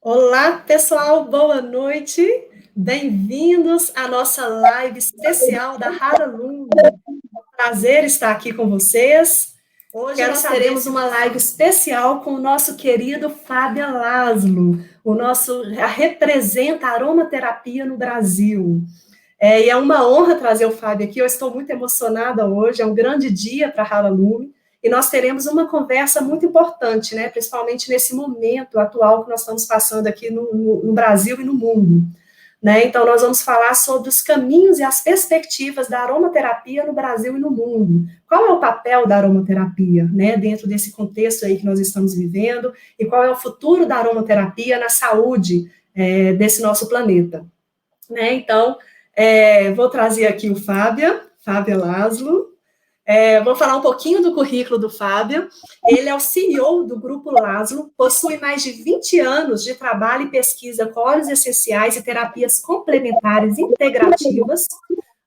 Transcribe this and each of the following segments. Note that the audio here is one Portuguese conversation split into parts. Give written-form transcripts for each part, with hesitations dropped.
Olá, pessoal, boa noite. Bem-vindos à nossa live especial da Rara Lume. Prazer estar aqui com vocês. Hoje nós teremos uma live especial com o nosso querido Fábio Laszlo, representa a aromaterapia no Brasil. E é uma honra trazer o Fábio aqui, eu estou muito emocionada hoje, é um grande dia para a Rara Lume, e nós teremos uma conversa muito importante, né, principalmente nesse momento atual que nós estamos passando aqui no Brasil e no mundo. Né? Então, nós vamos falar sobre os caminhos e as perspectivas da aromaterapia no Brasil e no mundo. Qual é o papel da aromaterapia, né, dentro desse contexto aí que nós estamos vivendo, e qual é o futuro da aromaterapia na saúde desse nosso planeta. Né? Então, vou trazer aqui o Fábio Laszlo. Vou falar um pouquinho do currículo do Fábio. Ele é o CEO do Grupo Laszlo, possui mais de 20 anos de trabalho e pesquisa com óleos essenciais e terapias complementares integrativas,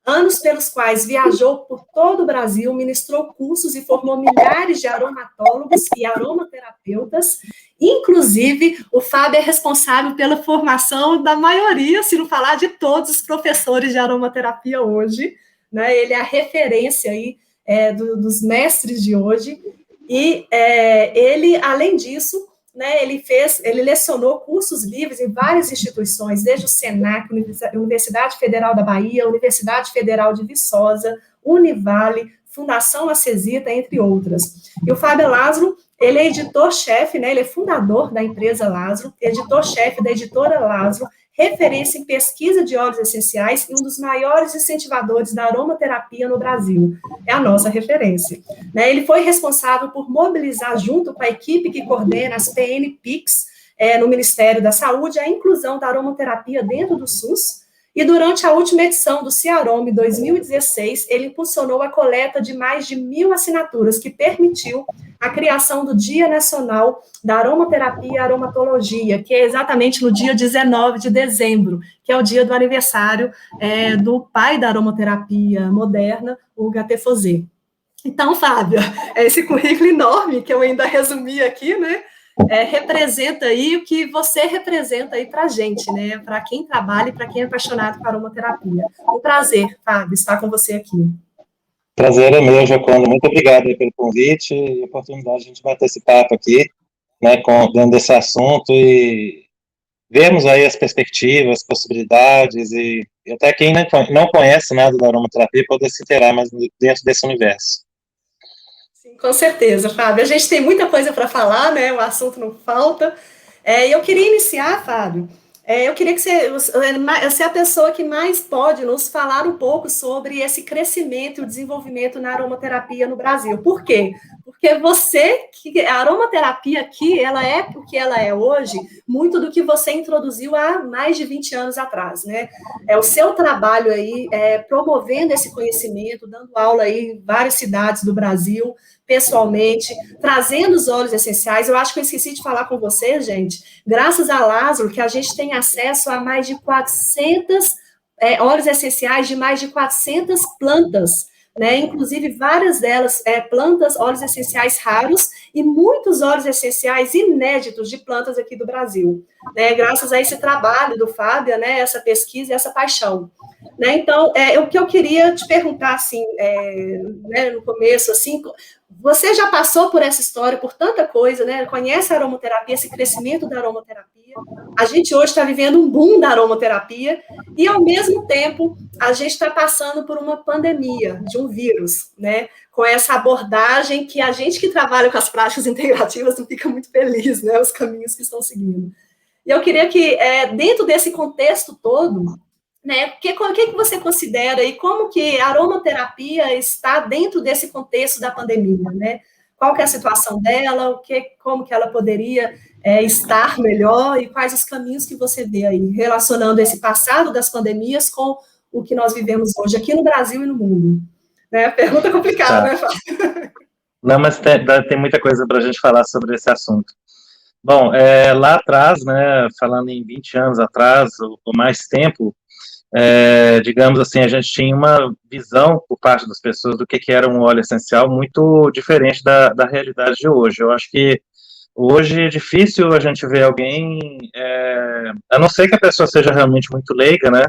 anos pelos quais viajou por todo o Brasil, ministrou cursos e formou milhares de aromatólogos e aromaterapeutas. Inclusive, o Fábio é responsável pela formação da maioria, se não falar de todos os professores de aromaterapia hoje. Né? Ele é a referência aí, dos mestres de hoje. E ele, além disso, né, ele lecionou cursos livres em várias instituições, desde o SENAC, Universidade Federal da Bahia, Universidade Federal de Viçosa, Univale, Fundação Acesita, entre outras. E o Fábio Laszlo, ele é editor-chefe, né, ele é fundador da empresa Laszlo, editor-chefe da editora Laszlo, referência em pesquisa de óleos essenciais e um dos maiores incentivadores da aromaterapia no Brasil. É a nossa referência. Né? Ele foi responsável por mobilizar, junto com a equipe que coordena as PNPICs no Ministério da Saúde, a inclusão da aromaterapia dentro do SUS. E durante a última edição do Ciarome 2016, ele impulsionou a coleta de mais de 1.000 assinaturas, que permitiu a criação do Dia Nacional da Aromaterapia e Aromatologia, que é exatamente no dia 19 de dezembro, que é o dia do aniversário do pai da aromaterapia moderna, o Gattefossé. Então, Fábio, esse currículo enorme que eu ainda resumi aqui, né, representa aí o que você representa aí para a gente, né, para quem trabalha e para quem é apaixonado por aromaterapia. Um prazer, Fábio, estar com você aqui. Prazer é meu, Joconda. Muito obrigado pelo convite e a oportunidade de a gente bater esse papo aqui, né, dentro desse assunto e vermos aí as perspectivas, possibilidades e até quem não conhece nada da aromaterapia poder se inteirar mais dentro desse universo. Sim, com certeza, Fábio. A gente tem muita coisa para falar, né? O assunto não falta. Eu queria iniciar, Fábio. Eu queria que você é a pessoa que mais pode nos falar um pouco sobre esse crescimento e o desenvolvimento na aromaterapia no Brasil. Por quê? Porque a aromaterapia aqui, ela é o que ela é hoje, muito do que você introduziu há mais de 20 anos atrás, né? É o seu trabalho aí, promovendo esse conhecimento, dando aula aí em várias cidades do Brasil, pessoalmente, trazendo os óleos essenciais. Eu acho que eu esqueci de falar com você, gente, graças a Laszlo, que a gente tem acesso a mais de 400 óleos essenciais de mais de 400 plantas, né? Inclusive várias delas plantas, óleos essenciais raros e muitos óleos essenciais inéditos de plantas aqui do Brasil, né? Graças a esse trabalho do Fábio, né? Essa pesquisa e essa paixão. Né? Então, o que eu queria te perguntar, assim, né, no começo, assim, você já passou por essa história, por tanta coisa, né? Conhece a aromaterapia, esse crescimento da aromaterapia. A gente hoje está vivendo um boom da aromaterapia e, ao mesmo tempo, a gente está passando por uma pandemia de um vírus, né? Com essa abordagem que a gente que trabalha com as práticas integrativas não fica muito feliz, né? Os caminhos que estão seguindo. E eu queria que, dentro desse contexto todo, né, o que você considera e como que a aromaterapia está dentro desse contexto da pandemia, né? Qual que é a situação dela, como que ela poderia estar melhor e quais os caminhos que você vê aí, relacionando esse passado das pandemias com o que nós vivemos hoje aqui no Brasil e no mundo. Né? Pergunta complicada, né, Fábio? Não, mas tem muita coisa para a gente falar sobre esse assunto. Bom, lá atrás, né, falando em 20 anos atrás, ou mais tempo, digamos assim, a gente tinha uma visão por parte das pessoas do que era um óleo essencial muito diferente da realidade de hoje. Eu acho que Hoje é difícil a gente ver alguém, a não ser que a pessoa seja realmente muito leiga, né,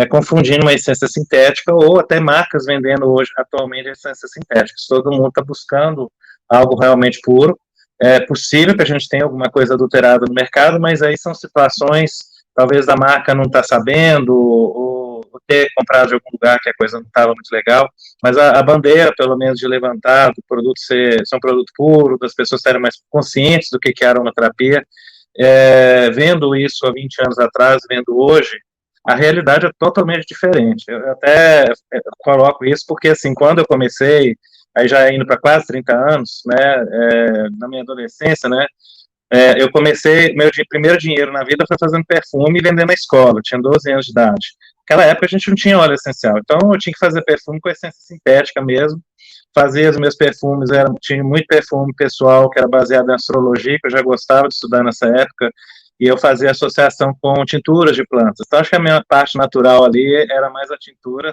confundindo uma essência sintética ou até marcas vendendo hoje, atualmente, essências sintéticas. Todo mundo está buscando algo realmente puro. É possível que a gente tenha alguma coisa adulterada no mercado, mas aí são situações, talvez a marca não está sabendo, ou ter comprado de algum lugar que a coisa não estava muito legal, mas a bandeira, pelo menos, de levantar do produto ser um produto puro, das pessoas estarem mais conscientes do que é aromaterapia, vendo isso há 20 anos atrás, vendo hoje, a realidade é totalmente diferente. Eu até coloco isso porque, assim, quando eu comecei, aí já indo para quase 30 anos, né, na minha adolescência, né, eu comecei, meu primeiro dinheiro na vida foi fazendo perfume e vendendo na escola, eu tinha 12 anos de idade. Naquela época a gente não tinha óleo essencial, então eu tinha que fazer perfume com essência sintética mesmo, fazia os meus perfumes, tinha muito perfume pessoal que era baseado em astrologia, que eu já gostava de estudar nessa época, e eu fazia associação com tinturas de plantas. Então, acho que a minha parte natural ali era mais a tintura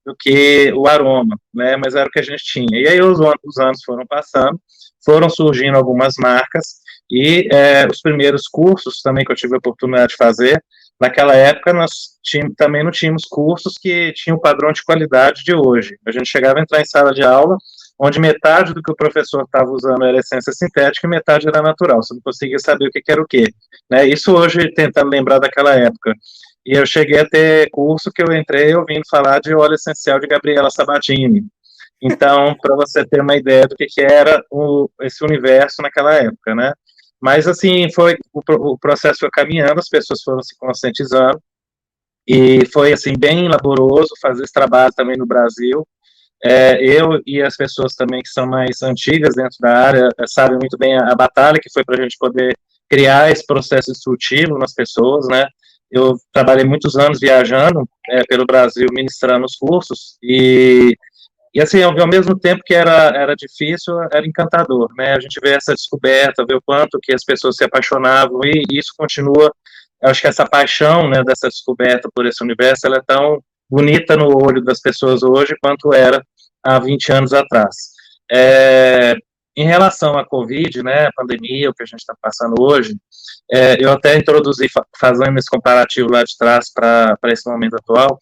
do que o aroma, né? Mas era o que a gente tinha. E aí os anos foram passando, foram surgindo algumas marcas, e os primeiros cursos também que eu tive a oportunidade de fazer, naquela época nós também não tínhamos cursos que tinham o padrão de qualidade de hoje. A gente chegava a entrar em sala de aula, onde metade do que o professor estava usando era essência sintética e metade era natural. Você não conseguia saber o que era o quê. Né? Isso hoje, tentando lembrar daquela época. E eu cheguei a ter curso que eu entrei ouvindo falar de óleo essencial de Gabriela Sabatini. Então, para você ter uma ideia do que era esse universo naquela época, né? Mas, assim, o processo foi caminhando, as pessoas foram se conscientizando, e foi, assim, bem laboroso fazer esse trabalho também no Brasil. Eu e as pessoas também que são mais antigas dentro da área sabem muito bem a batalha que foi para a gente poder criar esse processo instrutivo nas pessoas, né? Eu trabalhei muitos anos viajando pelo Brasil, ministrando os cursos, e assim, ao mesmo tempo que era difícil, era encantador, né? A gente vê essa descoberta, vê o quanto que as pessoas se apaixonavam, e isso continua. Eu acho que essa paixão, né, dessa descoberta por esse universo, ela é tão bonita no olho das pessoas hoje quanto era há 20 anos atrás. Em relação à Covid, né, a pandemia, o que a gente está passando hoje, eu até introduzi, fazendo esse comparativo lá de trás para esse momento atual,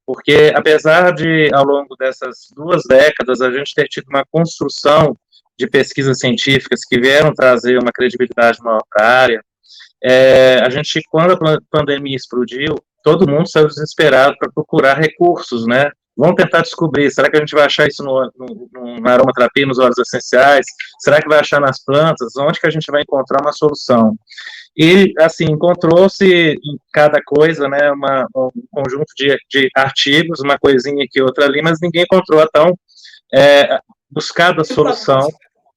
porque apesar de, ao longo dessas 2 décadas, a gente ter tido uma construção de pesquisas científicas que vieram trazer uma credibilidade maior para a área, a gente, quando a pandemia explodiu, todo mundo saiu desesperado para procurar recursos, né? Vamos tentar descobrir, será que a gente vai achar isso na aromaterapia, nos óleos essenciais? Será que vai achar nas plantas? Onde que a gente vai encontrar uma solução? E, assim, encontrou-se em cada coisa, né, um conjunto de artigos, uma coisinha aqui, outra ali, mas ninguém encontrou a tão buscada solução,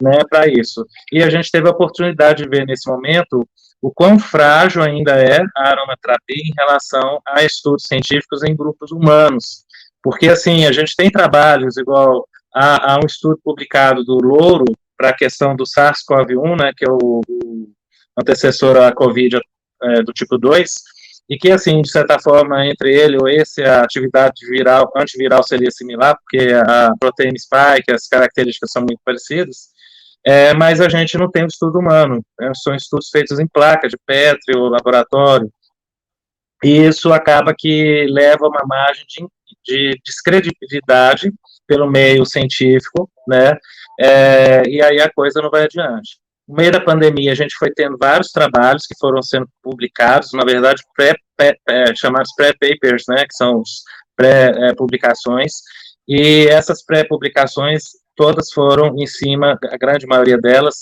né, para isso. E a gente teve a oportunidade de ver nesse momento o quão frágil ainda é a aromaterapia em relação a estudos científicos em grupos humanos. Porque, assim, a gente tem trabalhos igual a um estudo publicado do Louro para a questão do SARS-CoV-1, né, que é o antecessor à Covid do tipo 2, e que, assim, de certa forma, entre ele ou esse, a atividade viral, antiviral seria similar, porque a proteína spike, as características são muito parecidas, mas a gente não tem um estudo humano, né? São estudos feitos em placa de Petri ou laboratório, e isso acaba que leva uma margem de descredibilidade pelo meio científico, né, e aí a coisa não vai adiante. No meio da pandemia, a gente foi tendo vários trabalhos que foram sendo publicados, na verdade, chamados pré-papers, né, que são os pré-publicações, e essas pré-publicações todas foram em cima, a grande maioria delas,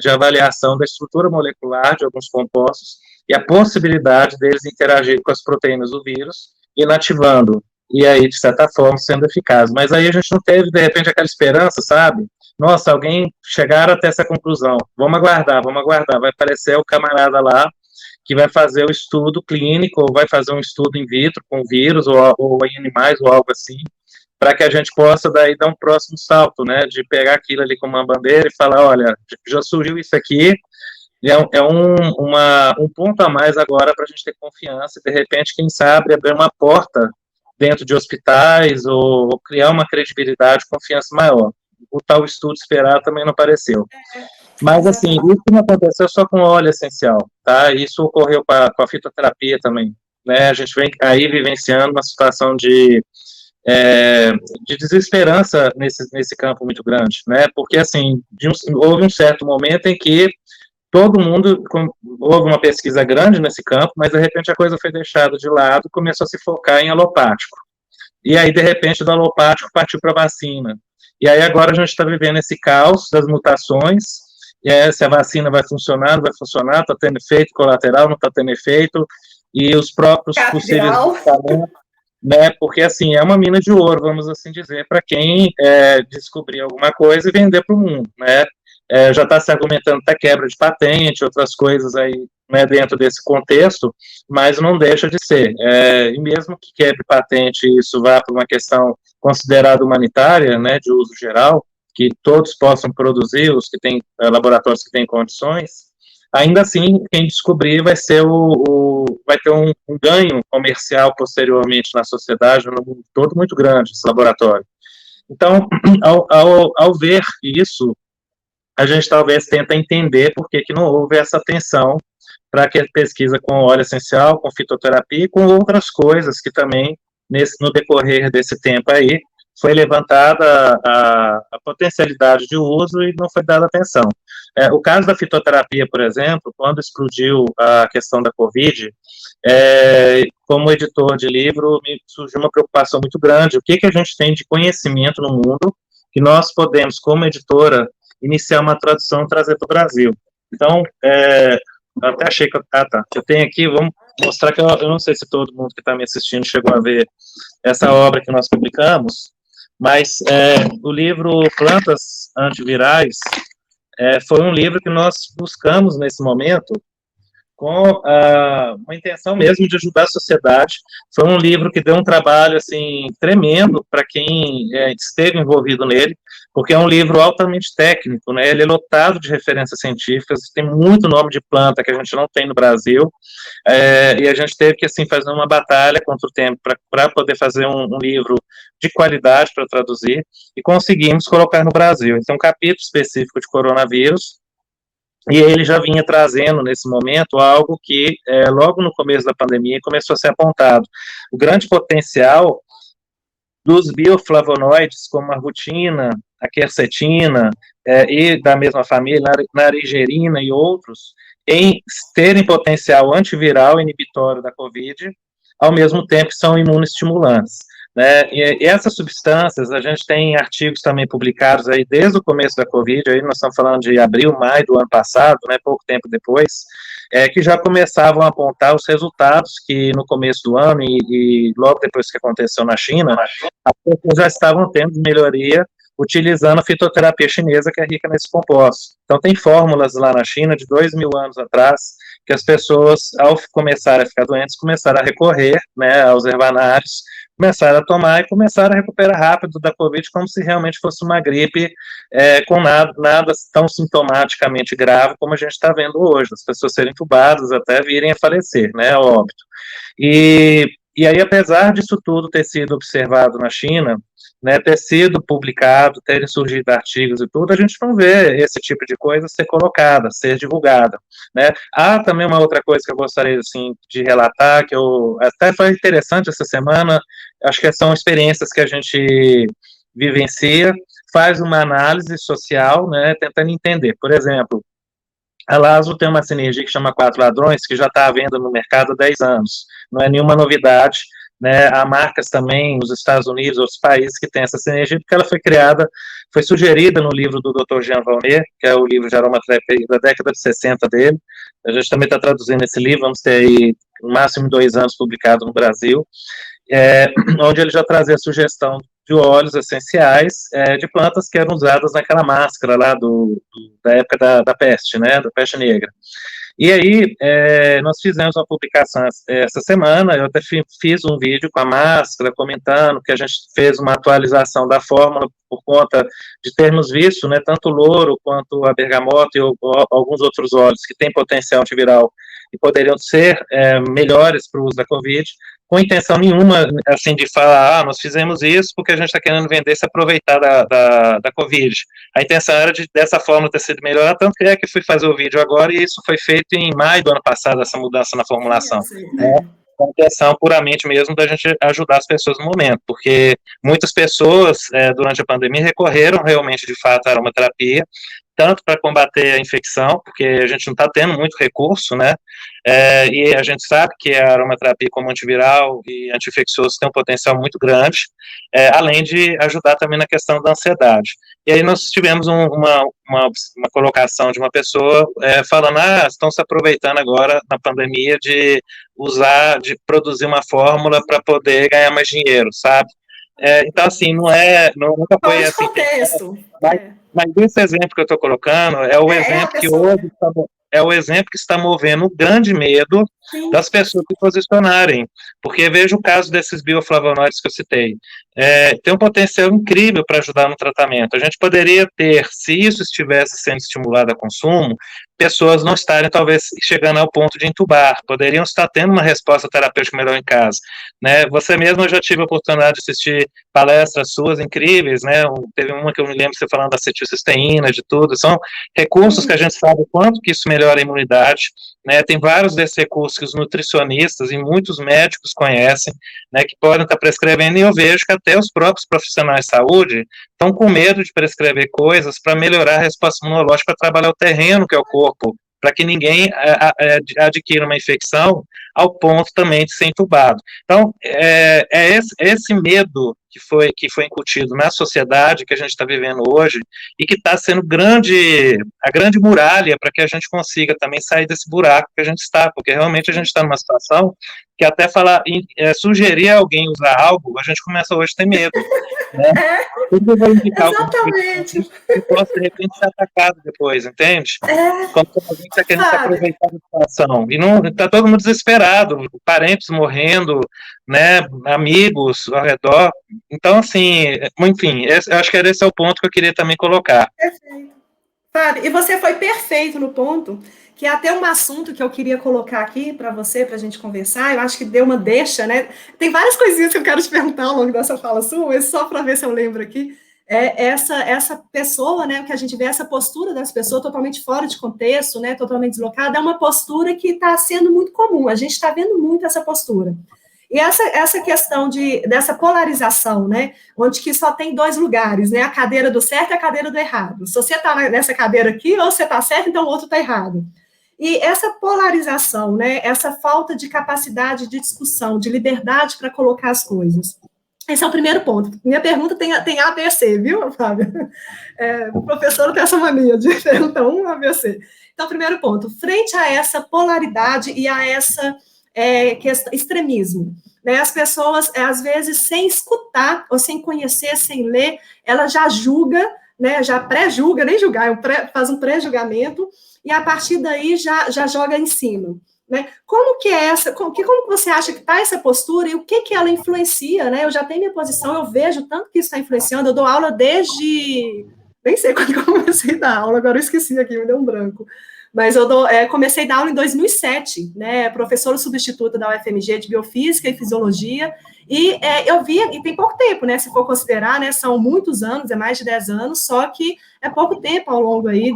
de avaliação da estrutura molecular de alguns compostos e a possibilidade deles interagir com as proteínas do vírus, inativando, e aí, de certa forma, sendo eficaz. Mas aí a gente não teve, de repente, aquela esperança, sabe? Nossa, alguém chegaram até essa conclusão. Vamos aguardar. Vai aparecer o camarada lá que vai fazer o estudo clínico, ou vai fazer um estudo in vitro com vírus, ou em animais, ou algo assim, para que a gente possa daí dar um próximo salto, né? De pegar aquilo ali como uma bandeira e falar, olha, já surgiu isso aqui, um ponto a mais agora para a gente ter confiança e, de repente, quem sabe, abrir uma porta dentro de hospitais ou criar uma credibilidade, confiança maior. O tal estudo esperado também não apareceu. Mas, assim, isso não aconteceu só com óleo essencial, tá? Isso ocorreu com a fitoterapia também, né? A gente vem aí vivenciando uma situação de desesperança nesse campo muito grande, né? Porque, assim, houve um certo momento em que todo mundo, houve uma pesquisa grande nesse campo, mas, de repente, a coisa foi deixada de lado e começou a se focar em alopático. E aí, de repente, do alopático partiu para a vacina. E aí, agora a gente está vivendo esse caos das mutações, se a vacina vai funcionar, não vai funcionar, está tendo efeito colateral, não está tendo efeito, e os próprios possíveis medicamentos, né, porque, assim, é uma mina de ouro, vamos assim dizer, para quem descobrir alguma coisa e vender para o mundo, né. Já está se argumentando até quebra de patente, outras coisas aí, né, dentro desse contexto, mas não deixa de ser. E mesmo que quebre patente e isso vá para uma questão considerada humanitária, né, de uso geral, que todos possam produzir, os que têm laboratórios que têm condições, ainda assim, quem descobrir vai ser vai ter um ganho comercial posteriormente na sociedade, no mundo todo, muito grande, esse laboratório. Então, ao ver isso, a gente talvez tenta entender por que não houve essa atenção para que a pesquisa com óleo essencial, com fitoterapia e com outras coisas que também, no decorrer desse tempo aí, foi levantada a potencialidade de uso e não foi dada atenção. O caso da fitoterapia, por exemplo, quando explodiu a questão da Covid, como editor de livro, me surgiu uma preocupação muito grande. O que a gente tem de conhecimento no mundo que nós podemos, como editora, iniciar uma tradução e trazer para o Brasil. Então, eu até achei que eu tenho aqui, vamos mostrar que eu não sei se todo mundo que está me assistindo chegou a ver essa obra que nós publicamos, mas o livro Plantas Antivirais foi um livro que nós buscamos nesse momento com uma intenção mesmo de ajudar a sociedade. Foi um livro que deu um trabalho assim tremendo para quem esteve envolvido nele, porque é um livro altamente técnico, né? Ele é lotado de referências científicas, tem muito nome de planta que a gente não tem no Brasil, e a gente teve que assim fazer uma batalha contra o tempo para poder fazer um livro de qualidade para traduzir, e conseguimos colocar no Brasil. Então, um capítulo específico de coronavírus, e ele já vinha trazendo, nesse momento, algo que, logo no começo da pandemia, começou a ser apontado. O grande potencial dos bioflavonoides, como a rutina, a quercetina, e da mesma família, narigerina e outros, em terem potencial antiviral inibitório da COVID, ao mesmo tempo que são imunoestimulantes. Né? E essas substâncias, a gente tem artigos também publicados aí desde o começo da Covid, aí nós estamos falando de abril, maio do ano passado, né, pouco tempo depois, que já começavam a apontar os resultados que no começo do ano e logo depois que aconteceu na China, as pessoas já estavam tendo melhoria utilizando a fitoterapia chinesa, que é rica nesses compostos. Então, tem fórmulas lá na China de 2.000 anos atrás, que as pessoas, ao começarem a ficar doentes, começaram a recorrer, né, aos ervanários, começaram a tomar e começaram a recuperar rápido da Covid, como se realmente fosse uma gripe com nada tão sintomaticamente grave como a gente está vendo hoje, as pessoas serem entubadas até virem a falecer, né, ao óbito. E aí, apesar disso tudo ter sido observado na China, né, ter sido publicado, terem surgido artigos e tudo, a gente não vê esse tipo de coisa ser colocada, ser divulgada, né. Há também uma outra coisa que eu gostaria, assim, de relatar, que até foi interessante essa semana, acho que são experiências que a gente vivencia, faz uma análise social, né, tentando entender. Por exemplo, a Lazo tem uma sinergia que chama Quatro Ladrões, que já está à venda no mercado há 10 anos, não é nenhuma novidade, né? Há marcas também nos Estados Unidos, outros países que têm essa sinergia, porque ela foi criada, foi sugerida no livro do Dr. Jean Valnet, que é o livro de aromaterapia da década de 60 dele. A gente também está traduzindo esse livro, vamos ter aí no máximo 2 anos publicado no Brasil, onde ele já trazia a sugestão de óleos essenciais de plantas que eram usadas naquela máscara lá da época da peste, né, da peste negra. E aí, nós fizemos uma publicação essa semana, eu até fiz um vídeo com a máscara, comentando que a gente fez uma atualização da fórmula por conta de termos visto, né, tanto o louro quanto a bergamota e alguns outros óleos que têm potencial antiviral e poderiam ser melhores para o uso da Covid. com intenção nenhuma, assim, de falar, nós fizemos isso porque a gente está querendo vender, se aproveitar da Covid. A intenção era dessa forma ter sido melhor, tanto que é que fui fazer o vídeo agora, e isso foi feito em maio do ano passado, essa mudança na formulação. Com a intenção puramente mesmo da gente ajudar as pessoas no momento, porque muitas pessoas, durante a pandemia, recorreram realmente, de fato, à aromaterapia, tanto para combater a infecção, porque a gente não está tendo muito recurso, né, e a gente sabe que a aromaterapia como antiviral e anti-infeccioso tem um potencial muito grande, além de ajudar também na questão da ansiedade. E aí nós tivemos uma colocação de uma pessoa falando, estão se aproveitando agora na pandemia de produzir uma fórmula para poder ganhar mais dinheiro, sabe? Então, assim, nunca foi assim. Contexto. Mas esse exemplo que eu estou colocando é o exemplo que hoje é o exemplo que está movendo o grande medo das pessoas se posicionarem, porque veja o caso desses bioflavonoides que eu citei, tem um potencial incrível para ajudar no tratamento. A gente poderia ter, se isso estivesse sendo estimulado a consumo, pessoas não estarem, talvez, chegando ao ponto de entubar, poderiam estar tendo uma resposta terapêutica melhor em casa, né? Você mesmo, eu já tive a oportunidade de assistir palestras suas incríveis, né? Teve uma que eu me lembro você falando da acetilcisteína, de tudo, são recursos que a gente sabe o quanto que isso melhora a imunidade, né? Tem vários desses recursos que os nutricionistas e muitos médicos conhecem, né, que podem estar prescrevendo, e eu vejo que até os próprios profissionais de saúde estão com medo de prescrever coisas para melhorar a resposta imunológica, para trabalhar o terreno que é o corpo, para que ninguém adquira uma infecção ao ponto também de ser entubado. Então, esse medo que foi incutido na sociedade que a gente está vivendo hoje, e que está sendo a grande muralha para que a gente consiga também sair desse buraco que a gente está, porque realmente a gente está numa situação que até sugerir a alguém usar algo, a gente começa hoje a ter medo, né? Tudo vai indicar exatamente. Que possa, de repente, ser atacado depois, entende? Como se alguém está querendo se aproveitar da situação. E não está todo mundo desesperado, parentes morrendo, né, amigos ao redor. Então, assim, enfim, eu acho que esse é o ponto que eu queria também colocar. Perfeito. Fábio, e você foi perfeito no ponto, que é até um assunto que eu queria colocar aqui para você, para a gente conversar. Eu acho que deu uma deixa, né? Tem várias coisinhas que eu quero te perguntar ao longo dessa fala sua, mas só para ver se eu lembro aqui. Essa pessoa, né, que a gente vê essa postura das pessoas totalmente fora de contexto, né, totalmente deslocada, é uma postura que está sendo muito comum. A gente está vendo muito essa postura. E essa questão dessa polarização, né, onde que só tem dois lugares, né, a cadeira do certo e a cadeira do errado. Se você está nessa cadeira aqui, ou você está certo, então o outro está errado. E essa polarização, né, essa falta de capacidade de discussão, de liberdade para colocar as coisas. Esse é o primeiro ponto. Minha pergunta tem A, B, C, viu, Fábio? O professor tem essa mania de perguntar A, B, C. Então, primeiro ponto, frente a essa polaridade e a essa extremismo, né? As pessoas, às vezes, sem escutar, ou sem conhecer, sem ler, ela já julga, né? Já pré-julga, nem julgar, faz um pré-julgamento, e a partir daí já joga em cima. Né? Como que é como você acha que está essa postura e o que ela influencia, né? Eu já tenho minha posição, eu vejo tanto que isso está influenciando, eu dou aula desde, nem sei quando eu comecei a dar aula, agora eu esqueci aqui, me deu um branco, mas eu comecei a dar aula em 2007, né? Professora substituta da UFMG de Biofísica e Fisiologia, e eu vi, e tem pouco tempo, né? Se for considerar, né? São muitos anos, mais de 10 anos, só que é pouco tempo ao longo aí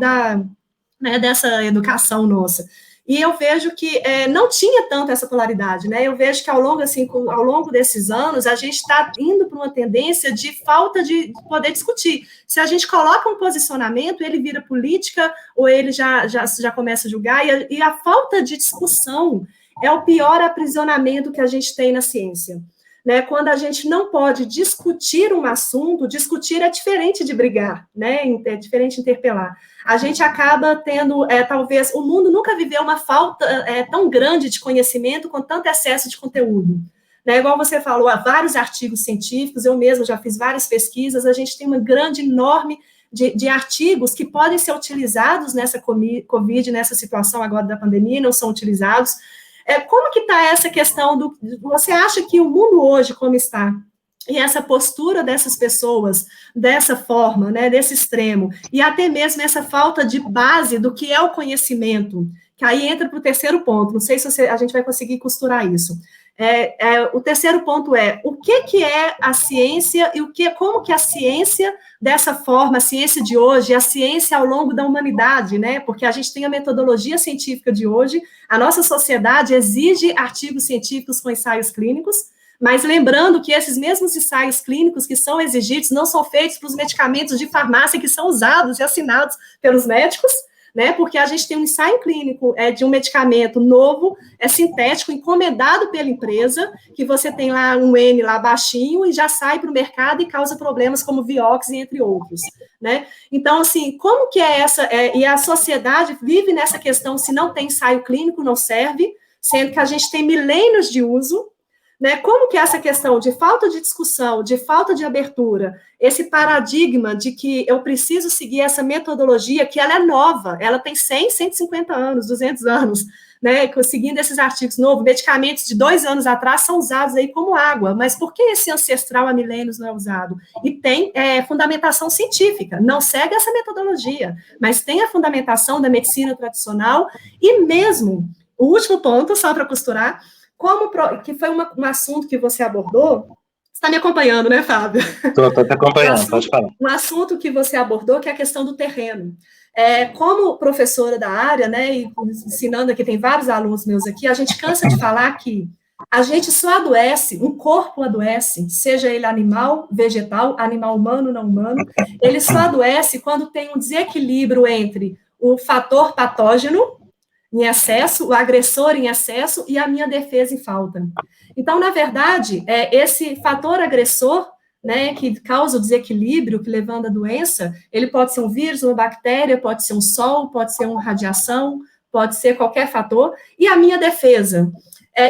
dessa educação nossa. E eu vejo que não tinha tanto essa polaridade, né? Eu vejo que ao longo desses anos, a gente está indo para uma tendência de falta de poder discutir. Se a gente coloca um posicionamento, ele vira política, ou ele já começa a julgar, e a falta de discussão é o pior aprisionamento que a gente tem na ciência. Né, quando a gente não pode discutir um assunto, discutir é diferente de brigar, né, é diferente de interpelar. A gente acaba tendo, talvez, o mundo nunca viveu uma falta tão grande de conhecimento com tanto excesso de conteúdo. Né, igual você falou, há vários artigos científicos, eu mesma já fiz várias pesquisas, a gente tem uma grande, enorme de artigos que podem ser utilizados nessa Covid, nessa situação agora da pandemia, não são utilizados. Como que está essa questão você acha que o mundo hoje, como está, e essa postura dessas pessoas, dessa forma, né, desse extremo, e até mesmo essa falta de base do que é o conhecimento, que aí entra para o terceiro ponto, não sei se a gente vai conseguir costurar isso, O terceiro ponto é o que é a ciência e como que a ciência, dessa forma, a ciência de hoje, a ciência ao longo da humanidade, né? Porque a gente tem a metodologia científica de hoje, a nossa sociedade exige artigos científicos com ensaios clínicos, mas lembrando que esses mesmos ensaios clínicos que são exigidos não são feitos para os medicamentos de farmácia que são usados e assinados pelos médicos, né? Porque a gente tem um ensaio clínico de um medicamento novo, sintético, encomendado pela empresa, que você tem lá um N lá baixinho e já sai para o mercado e causa problemas como Vioxx, entre outros, né? Então, assim, como que é essa... e a sociedade vive nessa questão, se não tem ensaio clínico, não serve, sendo que a gente tem milênios de uso, né? Como que é essa questão de falta de discussão, de falta de abertura, esse paradigma de que eu preciso seguir essa metodologia, que ela é nova, ela tem 100, 150 anos, 200 anos, né? Seguindo esses artigos novos, medicamentos de 2 anos atrás são usados aí como água, mas por que esse ancestral há milênios não é usado? E tem fundamentação científica, não segue essa metodologia, mas tem a fundamentação da medicina tradicional e mesmo, o último ponto, só para costurar, que foi um assunto que você abordou. Você está me acompanhando, né, Fábio? Estou te acompanhando, pode falar. Um assunto que você abordou, que é a questão do terreno. Como professora da área, né, e ensinando aqui, tem vários alunos meus aqui, a gente cansa de falar que a gente só adoece, um corpo adoece, seja ele animal, vegetal, animal humano, não humano, ele só adoece quando tem um desequilíbrio entre o fator patógeno, em excesso, o agressor em excesso e a minha defesa em falta. Então, na verdade, esse fator agressor, né, que causa o desequilíbrio, que levando a doença, ele pode ser um vírus, uma bactéria, pode ser um sol, pode ser uma radiação, pode ser qualquer fator, e a minha defesa.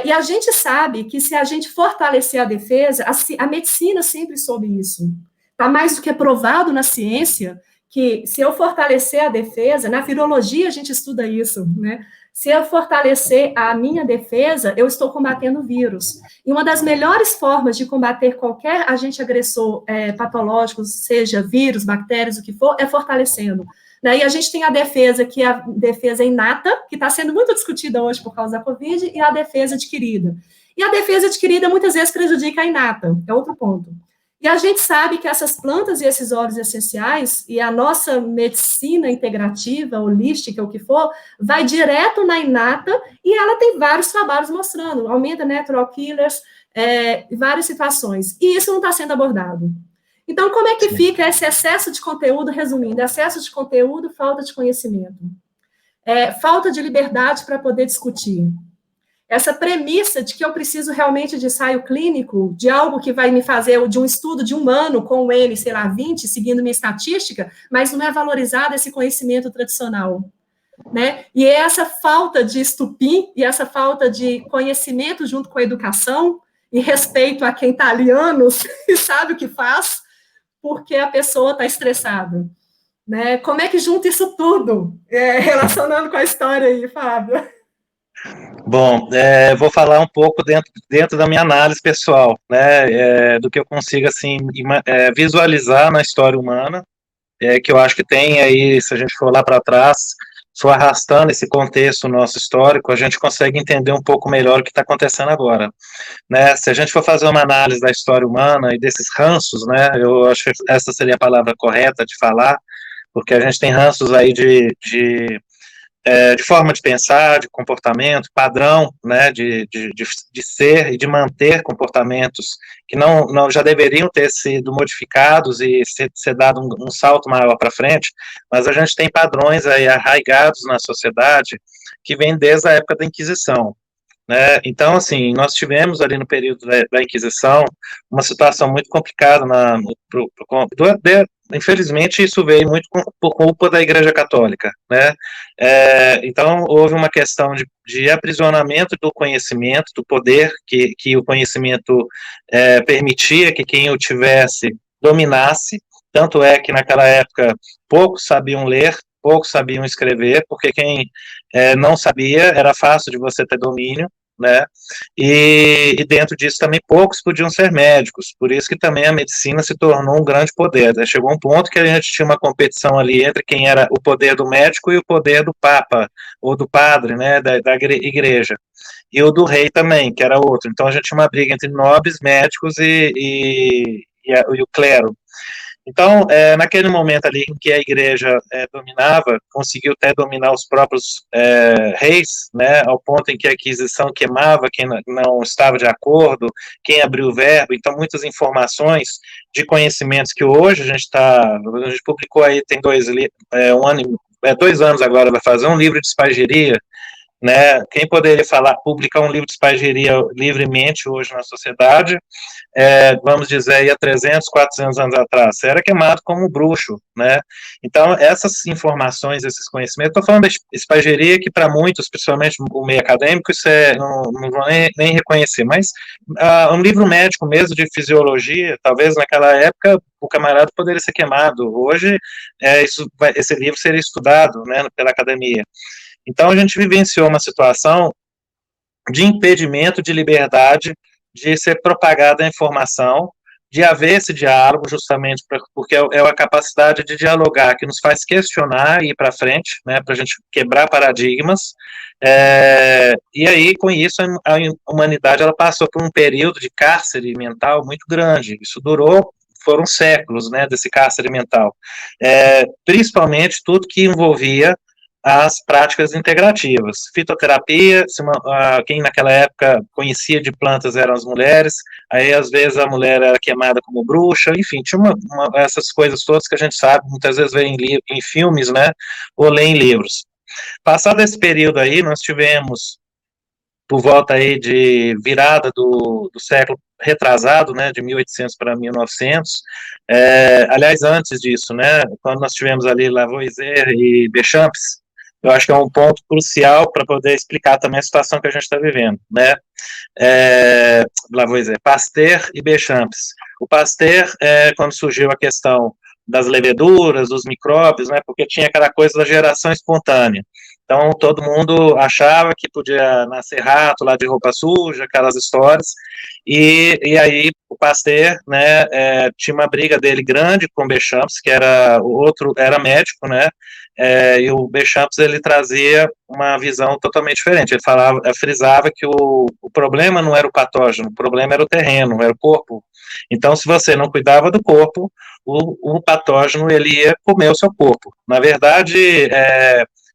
E a gente sabe que se a gente fortalecer a defesa, a medicina sempre soube isso. Está mais do que provado na ciência que se eu fortalecer a defesa, na virologia a gente estuda isso, né? Se eu fortalecer a minha defesa, eu estou combatendo o vírus. E uma das melhores formas de combater qualquer agente agressor patológico, seja vírus, bactérias, o que for, é fortalecendo. Né? E a gente tem a defesa, que é a defesa inata, que está sendo muito discutida hoje por causa da Covid, e a defesa adquirida. E a defesa adquirida muitas vezes prejudica a inata, é outro ponto. E a gente sabe que essas plantas e esses óleos essenciais, e a nossa medicina integrativa, holística, o que for, vai direto na inata, e ela tem vários trabalhos mostrando, aumenta natural killers, várias situações, e isso não está sendo abordado. Então, como é que fica esse excesso de conteúdo, resumindo, excesso de conteúdo, falta de conhecimento, falta de liberdade para poder discutir. Essa premissa de que eu preciso realmente de ensaio clínico, de algo que vai me fazer, de um estudo de um ano com o N, sei lá, 20, seguindo minha estatística, mas não é valorizado esse conhecimento tradicional, né? E essa falta de estupim e essa falta de conhecimento junto com a educação e respeito a quem está ali anos e sabe o que faz, porque a pessoa está estressada, né? Como é que junta isso tudo? Relacionando com a história aí, Fábio. Bom, vou falar um pouco dentro da minha análise pessoal, né, do que eu consigo, assim, visualizar na história humana, que eu acho que tem aí, se a gente for lá para trás, for arrastando esse contexto nosso histórico, a gente consegue entender um pouco melhor o que está acontecendo agora, né, se a gente for fazer uma análise da história humana e desses ranços, né, eu acho que essa seria a palavra correta de falar, porque a gente tem ranços aí de forma de pensar, de comportamento, padrão, né, de ser e de manter comportamentos que não já deveriam ter sido modificados e ser dado um salto maior para frente, mas a gente tem padrões aí arraigados na sociedade que vêm desde a época da Inquisição. Né? Então, assim, nós tivemos ali no período da Inquisição uma situação muito complicada, infelizmente isso veio muito por culpa da Igreja Católica, né? Então, houve uma questão de aprisionamento do conhecimento, do poder que o conhecimento permitia que quem o tivesse dominasse, tanto é que naquela época poucos sabiam ler, poucos sabiam escrever, porque quem não sabia era fácil de você ter domínio, né, e dentro disso também poucos podiam ser médicos, por isso que também a medicina se tornou um grande poder, né? Chegou um ponto que a gente tinha uma competição ali entre quem era o poder do médico e o poder do papa, ou do padre, né, da igreja, e o do rei também, que era outro, então a gente tinha uma briga entre nobres, médicos e o clero. Então, naquele momento ali em que a igreja dominava, conseguiu até dominar os próprios reis, né, ao ponto em que a Inquisição queimava quem não estava de acordo, quem abriu o verbo, então muitas informações de conhecimentos que hoje a gente publicou aí, tem 2 anos agora, vai fazer um livro de espagiria, né, quem poderia publicar um livro de espagiria livremente hoje na sociedade, vamos dizer, aí há 300, 400 anos atrás, era queimado como bruxo, né? Então, essas informações, esses conhecimentos, estou falando da espagiria que para muitos, principalmente o meio acadêmico, isso não vão nem reconhecer, mas um livro médico mesmo, de fisiologia, talvez naquela época o camarada poderia ser queimado, hoje esse livro seria estudado, né, pela academia. Então, a gente vivenciou uma situação de impedimento de liberdade de ser propagada a informação, de haver esse diálogo, justamente porque é a capacidade de dialogar que nos faz questionar e ir para frente, né, para a gente quebrar paradigmas, e aí, com isso, a humanidade ela passou por um período de cárcere mental muito grande, isso foram séculos, né, desse cárcere mental, principalmente tudo que envolvia as práticas integrativas. Fitoterapia, quem naquela época conhecia de plantas eram as mulheres, aí às vezes a mulher era queimada como bruxa, enfim, tinha essas coisas todas que a gente sabe, muitas vezes vê em filmes, né, ou lê em livros. Passado esse período aí, nós tivemos, por volta aí de virada do século retrasado, né, de 1800 para 1900, aliás, antes disso, né, quando nós tivemos ali Lavoisier e Deschamps, eu acho que é um ponto crucial para poder explicar também a situação que a gente está vivendo, né? Lavoisier, Pasteur e Deschamps. O Pasteur, quando surgiu a questão das leveduras, dos micróbios, né? Porque tinha aquela coisa da geração espontânea. Então, todo mundo achava que podia nascer rato lá de roupa suja, aquelas histórias, e aí o Pasteur, né, tinha uma briga dele grande com o Deschamps, que era médico, né, e o Deschamps, ele trazia uma visão totalmente diferente, ele frisava que o problema não era o patógeno, o problema era o terreno, era o corpo. Então, se você não cuidava do corpo, o patógeno, ele ia comer o seu corpo. Na verdade,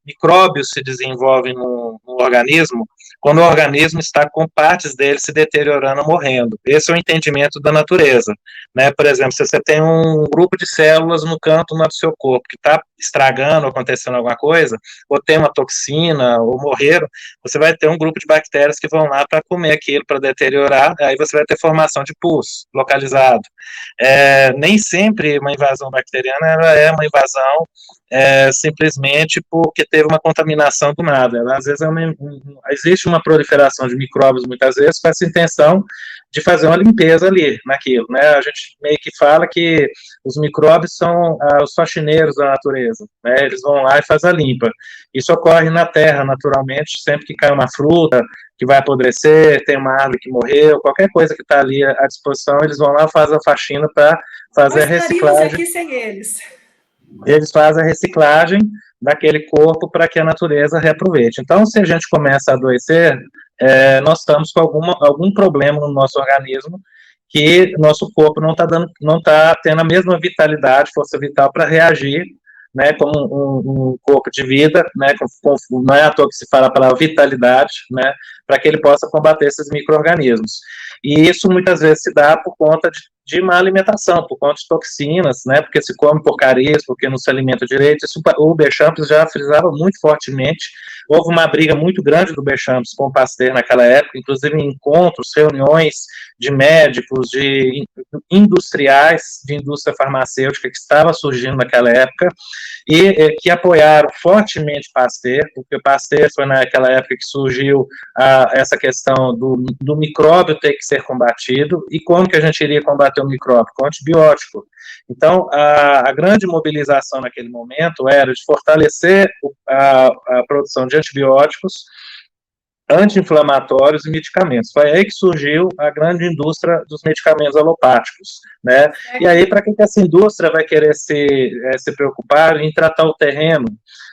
micróbios se desenvolvem no organismo quando o organismo está com partes dele se deteriorando ou morrendo. Esse é o entendimento da natureza, né? Por exemplo, se você tem um grupo de células no canto do seu corpo que está estragando, acontecendo alguma coisa, ou tem uma toxina, ou morreram, você vai ter um grupo de bactérias que vão lá para comer aquilo, para deteriorar, aí você vai ter formação de pus localizado. Nem sempre uma invasão bacteriana ela é uma invasão simplesmente porque teve uma contaminação do nada. Às vezes existe uma proliferação de micróbios, muitas vezes, com essa intenção de fazer uma limpeza ali, naquilo, né? A gente meio que fala que os micróbios são os faxineiros da natureza, né? Eles vão lá e fazem a limpa. Isso ocorre na terra, naturalmente, sempre que cai uma fruta que vai apodrecer, tem uma árvore que morreu, qualquer coisa que está ali à disposição, eles vão lá e fazem a faxina para fazer a reciclagem. Nós aqui sem eles. Eles fazem a reciclagem daquele corpo para que a natureza reaproveite. Então, se a gente começa a adoecer, nós estamos com algum problema no nosso organismo que nosso corpo não está tendo a mesma vitalidade, força vital para reagir, né, como um corpo de vida, né, não é à toa que se fala a palavra vitalidade, né, para que ele possa combater esses micro-organismos. E isso muitas vezes se dá por conta de má alimentação, por conta de toxinas, né, porque se come porcarias, porque não se alimenta direito. Isso o Deschamps já frisava muito fortemente. Houve uma briga muito grande do Deschamps com o Pasteur naquela época, inclusive em encontros, reuniões de médicos, de industriais, de indústria farmacêutica que estava surgindo naquela época, e que apoiaram fortemente Pasteur, porque Pasteur foi naquela época que surgiu essa questão do micróbio ter que ser combatido, e como que a gente iria combater o micróbio? Com antibiótico. Então, a grande mobilização naquele momento era de fortalecer a produção de antibióticos, anti-inflamatórios e medicamentos. Foi aí que surgiu a grande indústria dos medicamentos alopáticos, né? E aí, para que essa indústria vai querer se preocupar em tratar o terreno?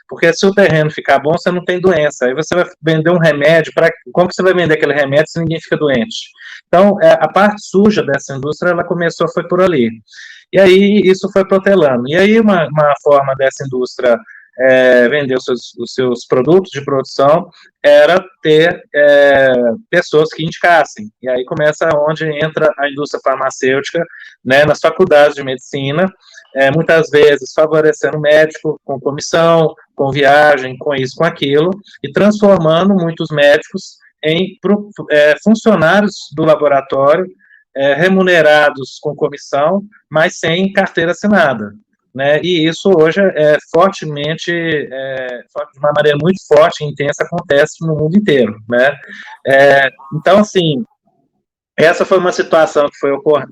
Porque se o terreno ficar bom, você não tem doença. Aí você vai vender um remédio, como que você vai vender aquele remédio se ninguém fica doente? Então, a parte suja dessa indústria, ela começou, foi por ali. E aí, isso foi protelando. E aí, uma forma dessa indústria vender os seus produtos de produção era ter pessoas que indicassem. E aí começa onde entra a indústria farmacêutica, né, nas faculdades de medicina, muitas vezes favorecendo o médico com comissão, com viagem, com isso, com aquilo, e transformando muitos médicos em funcionários do laboratório, remunerados com comissão, mas sem carteira assinada. Né, e isso hoje fortemente, de uma maneira muito forte e intensa, acontece no mundo inteiro, né? Então, assim, essa foi uma situação que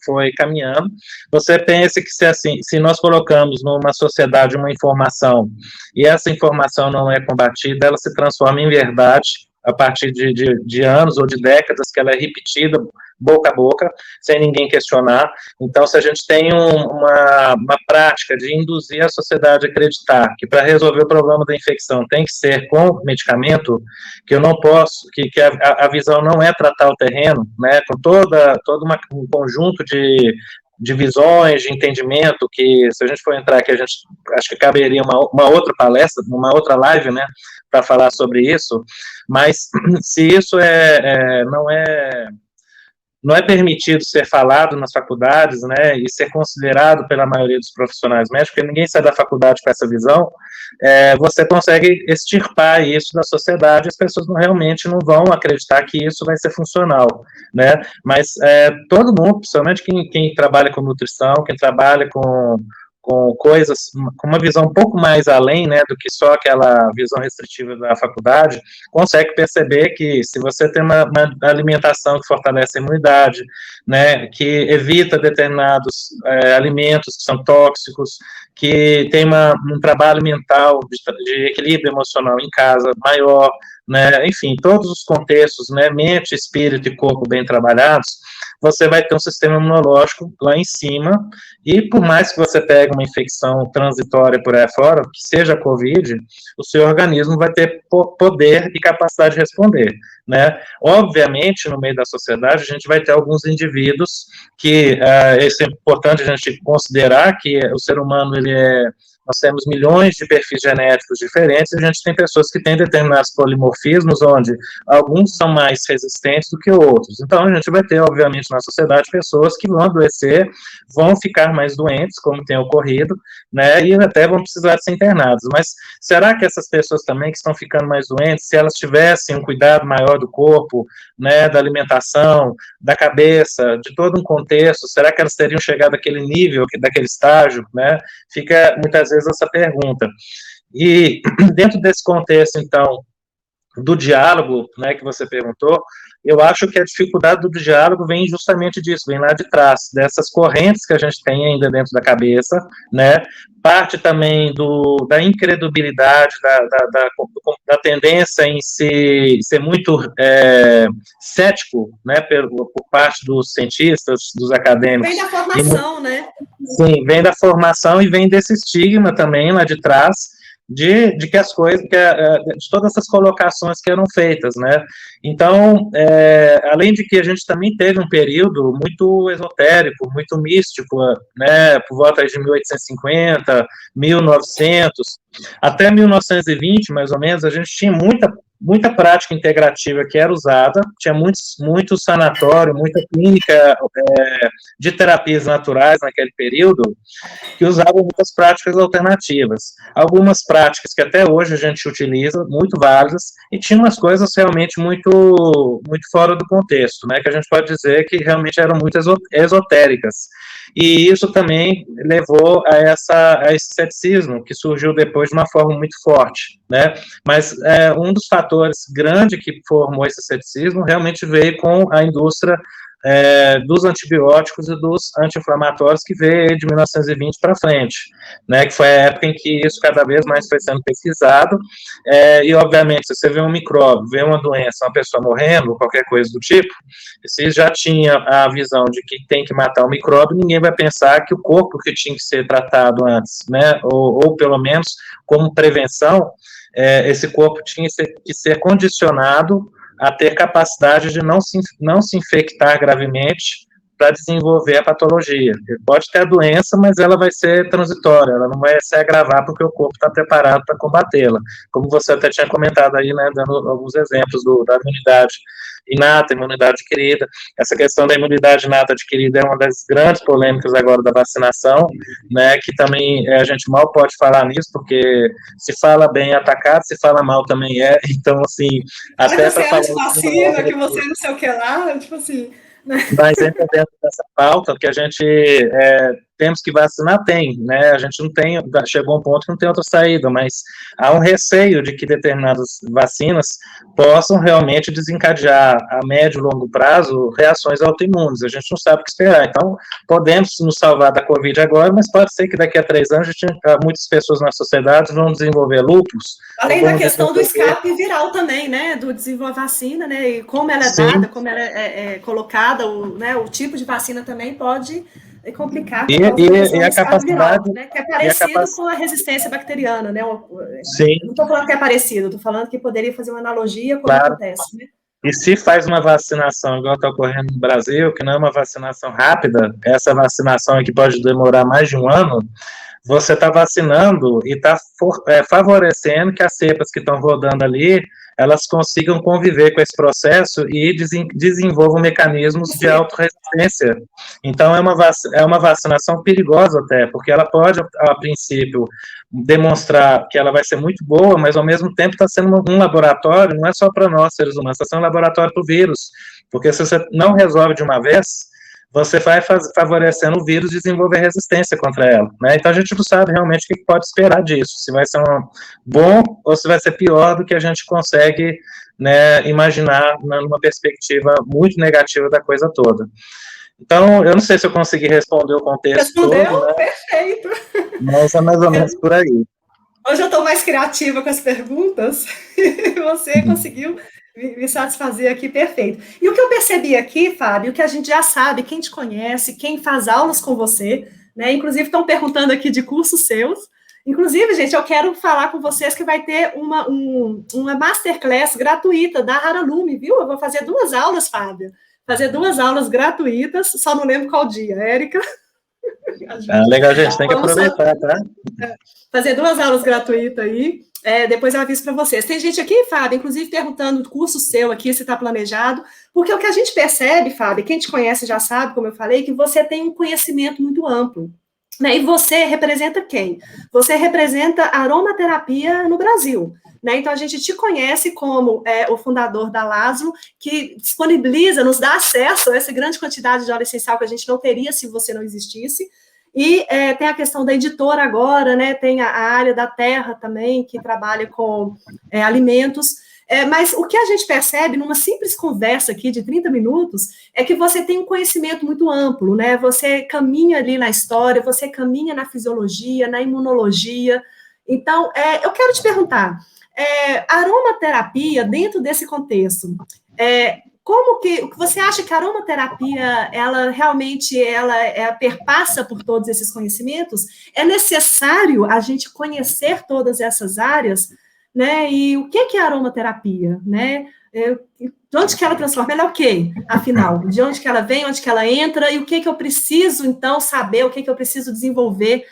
foi caminhando. Você pensa que se nós colocamos numa sociedade uma informação e essa informação não é combatida, ela se transforma em verdade a partir de anos ou de décadas que ela é repetida boca a boca, sem ninguém questionar. Então, se a gente tem uma prática de induzir a sociedade a acreditar que para resolver o problema da infecção tem que ser com medicamento, que eu não posso, que a visão não é tratar o terreno, né, com um conjunto de visões, de entendimento, que se a gente for entrar aqui, acho que caberia uma outra palestra, uma outra live, né, para falar sobre isso, mas se isso não é permitido ser falado nas faculdades, né, e ser considerado pela maioria dos profissionais médicos, porque ninguém sai da faculdade com essa visão, você consegue extirpar isso da sociedade, as pessoas realmente não vão acreditar que isso vai ser funcional, né, mas todo mundo, principalmente quem trabalha com nutrição, quem trabalha com coisas, com uma visão um pouco mais além, né, do que só aquela visão restritiva da faculdade, consegue perceber que se você tem uma alimentação que fortalece a imunidade, né, que evita determinados alimentos que são tóxicos, que tem um trabalho mental de equilíbrio emocional em casa maior, né, enfim, todos os contextos, né, mente, espírito e corpo bem trabalhados, você vai ter um sistema imunológico lá em cima, e por mais que você pegue uma infecção transitória por aí fora, que seja a Covid, o seu organismo vai ter poder e capacidade de responder, né? Obviamente, no meio da sociedade, a gente vai ter alguns indivíduos que, isso é importante a gente considerar, que o ser humano, nós temos milhões de perfis genéticos diferentes, e a gente tem pessoas que têm determinados polimorfismos, onde alguns são mais resistentes do que outros. Então, a gente vai ter, obviamente, na sociedade, pessoas que vão adoecer, vão ficar mais doentes, como tem ocorrido, né, e até vão precisar de ser internados. Mas será que essas pessoas também que estão ficando mais doentes, se elas tivessem um cuidado maior do corpo, né, da alimentação, da cabeça, de todo um contexto, será que elas teriam chegado àquele nível, daquele estágio, né? Fica muitas vezes essa pergunta. E dentro desse contexto, então, do diálogo, né, que você perguntou, eu acho que a dificuldade do diálogo vem justamente disso, vem lá de trás, dessas correntes que a gente tem ainda dentro da cabeça, né, parte também da incredulidade, da tendência em ser muito cético, né, por parte dos cientistas, dos acadêmicos. Vem da formação, né? Sim, vem da formação e vem desse estigma também lá de trás, de que as coisas, de todas essas colocações que eram feitas, né? Então, além de que a gente também teve um período muito esotérico, muito místico, né, por volta de 1850, 1900, até 1920, mais ou menos, a gente tinha muita prática integrativa que era usada, tinha muito sanatório, muita clínica de terapias naturais naquele período, que usavam muitas práticas alternativas. Algumas práticas que até hoje a gente utiliza, muito válidas, e tinha umas coisas realmente muito fora do contexto, né, que a gente pode dizer que realmente eram muito esotéricas. E isso também levou a esse ceticismo, que surgiu depois de uma forma muito forte, né, mas um dos fatores grandes que formou esse ceticismo realmente veio com a indústria dos antibióticos e dos anti-inflamatórios que veio de 1920 para frente, né, que foi a época em que isso cada vez mais foi sendo pesquisado, e obviamente, se você vê um micróbio, vê uma doença, uma pessoa morrendo, qualquer coisa do tipo, se já tinha a visão de que tem que matar o micróbio, ninguém vai pensar que o corpo que tinha que ser tratado antes, né, ou pelo menos como prevenção, esse corpo tinha que ser condicionado a ter capacidade de não se infectar gravemente para desenvolver a patologia. Ele pode ter a doença, mas ela vai ser transitória, ela não vai se agravar porque o corpo está preparado para combatê-la. Como você até tinha comentado aí, né, dando alguns exemplos da imunidade inata, imunidade adquirida. Essa questão da imunidade inata adquirida é uma das grandes polêmicas agora da vacinação, né, que também a gente mal pode falar nisso, porque se fala bem é atacado, se fala mal também é, então, assim... Até você é antivacina, que você não sei o que lá, tipo assim... Mas entra dentro dessa pauta que a gente temos que vacinar, tem, né? A gente não tem, chegou a um ponto que não tem outra saída, mas há um receio de que determinadas vacinas possam realmente desencadear a médio e longo prazo reações autoimunes. A gente não sabe o que esperar. Então, podemos nos salvar da Covid agora, mas pode ser que daqui a 3 anos muitas pessoas na sociedade vão desenvolver lúpus. Além da questão do escape viral também, né? Do desenvolver vacina, né? E como ela é dada, como ela é colocada, o tipo de vacina também pode complicar e a capacidade viral, né? Que é parecido com a resistência bacteriana, né? Sim. Não estou falando que é parecido, estou falando que poderia fazer uma analogia com o que acontece, né? E se faz uma vacinação igual está ocorrendo no Brasil, que não é uma vacinação rápida, essa vacinação aqui pode demorar mais de um ano, você está vacinando e está favorecendo que as cepas que estão rodando ali, elas consigam conviver com esse processo e desenvolvam mecanismos de autorresistência. Então, é uma vacinação perigosa até, porque ela pode, a princípio, demonstrar que ela vai ser muito boa, mas, ao mesmo tempo, está sendo um laboratório, não é só para nós, seres humanos, está sendo um laboratório para o vírus, porque se você não resolve de uma vez, você vai favorecendo o vírus desenvolver resistência contra ela, né? Então a gente não sabe realmente o que pode esperar disso, se vai ser bom ou se vai ser pior do que a gente consegue, né, imaginar numa perspectiva muito negativa da coisa toda. Então, eu não sei se eu consegui responder o contexto todo, né? Perfeito. Mas é mais ou menos por aí. Hoje eu estou mais criativa com as perguntas, e você conseguiu me satisfazer aqui, perfeito. E o que eu percebi aqui, Fábio, que a gente já sabe, quem te conhece, quem faz aulas com você, né? Inclusive estão perguntando aqui de cursos seus. Inclusive, gente, eu quero falar com vocês que vai ter uma masterclass gratuita da Haralume, viu? Eu vou fazer 2 aulas, Fábio. Fazer 2 aulas gratuitas, só não lembro qual dia, Érica. Legal, gente, tem que aproveitar, tá? Fazer 2 aulas gratuitas aí, depois eu aviso para vocês. Tem gente aqui, Fábio, inclusive perguntando do curso seu aqui, se está planejado, porque o que a gente percebe, Fábio, quem te conhece já sabe, como eu falei, que você tem um conhecimento muito amplo, né? E você representa quem? Você representa a aromaterapia no Brasil, né? Então, a gente te conhece como o fundador da Laszlo, que disponibiliza, nos dá acesso a essa grande quantidade de óleo essencial que a gente não teria se você não existisse. E tem a questão da editora agora, né? Tem a área da terra também, que trabalha com alimentos. Mas o que a gente percebe numa simples conversa aqui de 30 minutos é que você tem um conhecimento muito amplo, né? Você caminha ali na história, você caminha na fisiologia, na imunologia. Então, eu quero te perguntar, a aromaterapia, dentro desse contexto, como que você acha que a aromaterapia, ela realmente perpassa por todos esses conhecimentos? É necessário a gente conhecer todas essas áreas, né? E o que é a aromaterapia, né? De onde que ela transforma? Ela é o quê, afinal? De onde que ela vem, onde que ela entra? E o que eu preciso, então, saber? O que eu preciso desenvolver?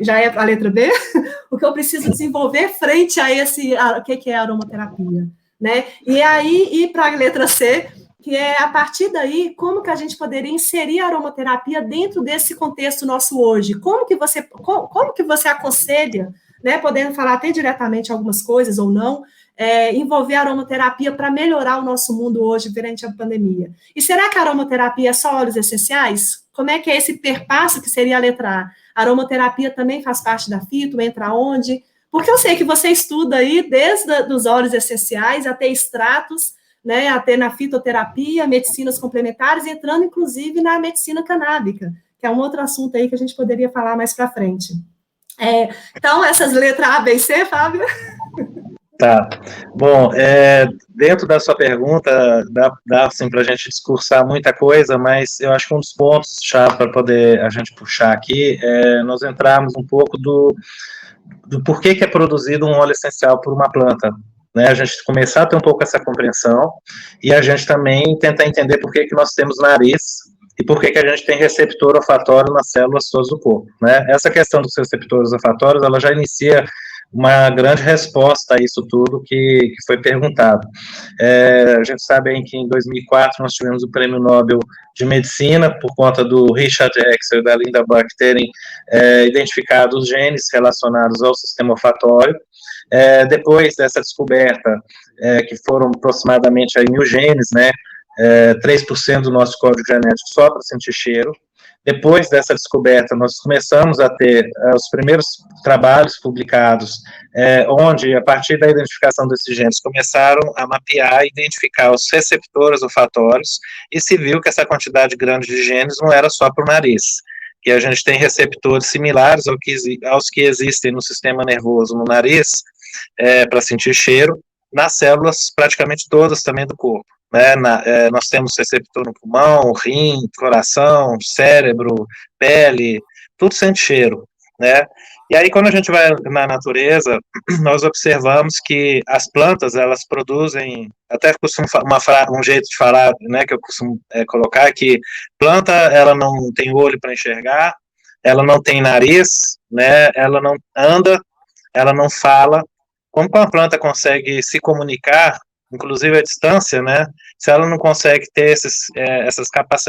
Já é a letra B? O que eu preciso desenvolver frente a o que é a aromaterapia? Né? E aí, ir para a letra C, que é, a partir daí, como que a gente poderia inserir a aromaterapia dentro desse contexto nosso hoje? Como que você aconselha, né, podendo falar até diretamente algumas coisas ou não, envolver a aromaterapia para melhorar o nosso mundo hoje durante a pandemia? E será que a aromaterapia é só óleos essenciais? Como é que é esse perpasso que seria a letra A? A aromaterapia também faz parte da fito, entra onde? Porque eu sei que você estuda aí desde os óleos essenciais até extratos, né, até na fitoterapia, medicinas complementares, entrando inclusive na medicina canábica, que é um outro assunto aí que a gente poderia falar mais para frente. Então, essas letras A, B e C, Fábio? Tá. Bom, dentro da sua pergunta, dá assim, para a gente discursar muita coisa, mas eu acho que um dos pontos-chave para poder a gente puxar aqui nós entrarmos um pouco do porquê que é produzido um óleo essencial por uma planta. Né, a gente começar a ter um pouco essa compreensão e a gente também tentar entender por que nós temos nariz e por que a gente tem receptor olfatório nas células todas do corpo. Né? Essa questão dos receptores olfatórios, ela já inicia uma grande resposta a isso tudo que foi perguntado. A gente sabe aí que em 2004 nós tivemos o Prêmio Nobel de Medicina por conta do Richard Exel e da Linda Buck terem identificado os genes relacionados ao sistema olfatório. Depois dessa descoberta, que foram aproximadamente aí 1.000 genes, né, 3% do nosso código genético só para sentir cheiro. Depois dessa descoberta, nós começamos a ter os primeiros trabalhos publicados, onde, a partir da identificação desses genes, começaram a mapear e identificar os receptores olfatórios, e se viu que essa quantidade grande de genes não era só para o nariz, que a gente tem receptores similares aos que existem no sistema nervoso no nariz, para sentir cheiro, nas células praticamente todas também do corpo. Né, nós temos receptor no pulmão, rim, coração, cérebro, pele, tudo sente cheiro, né? E aí, quando a gente vai na natureza, nós observamos que as plantas, elas produzem, até costumo um jeito de falar, né, que eu costumo colocar, que planta, ela não tem olho para enxergar, ela não tem nariz, né, ela não anda, ela não fala. Como que uma planta consegue se comunicar, inclusive à distância, né? Se ela não consegue ter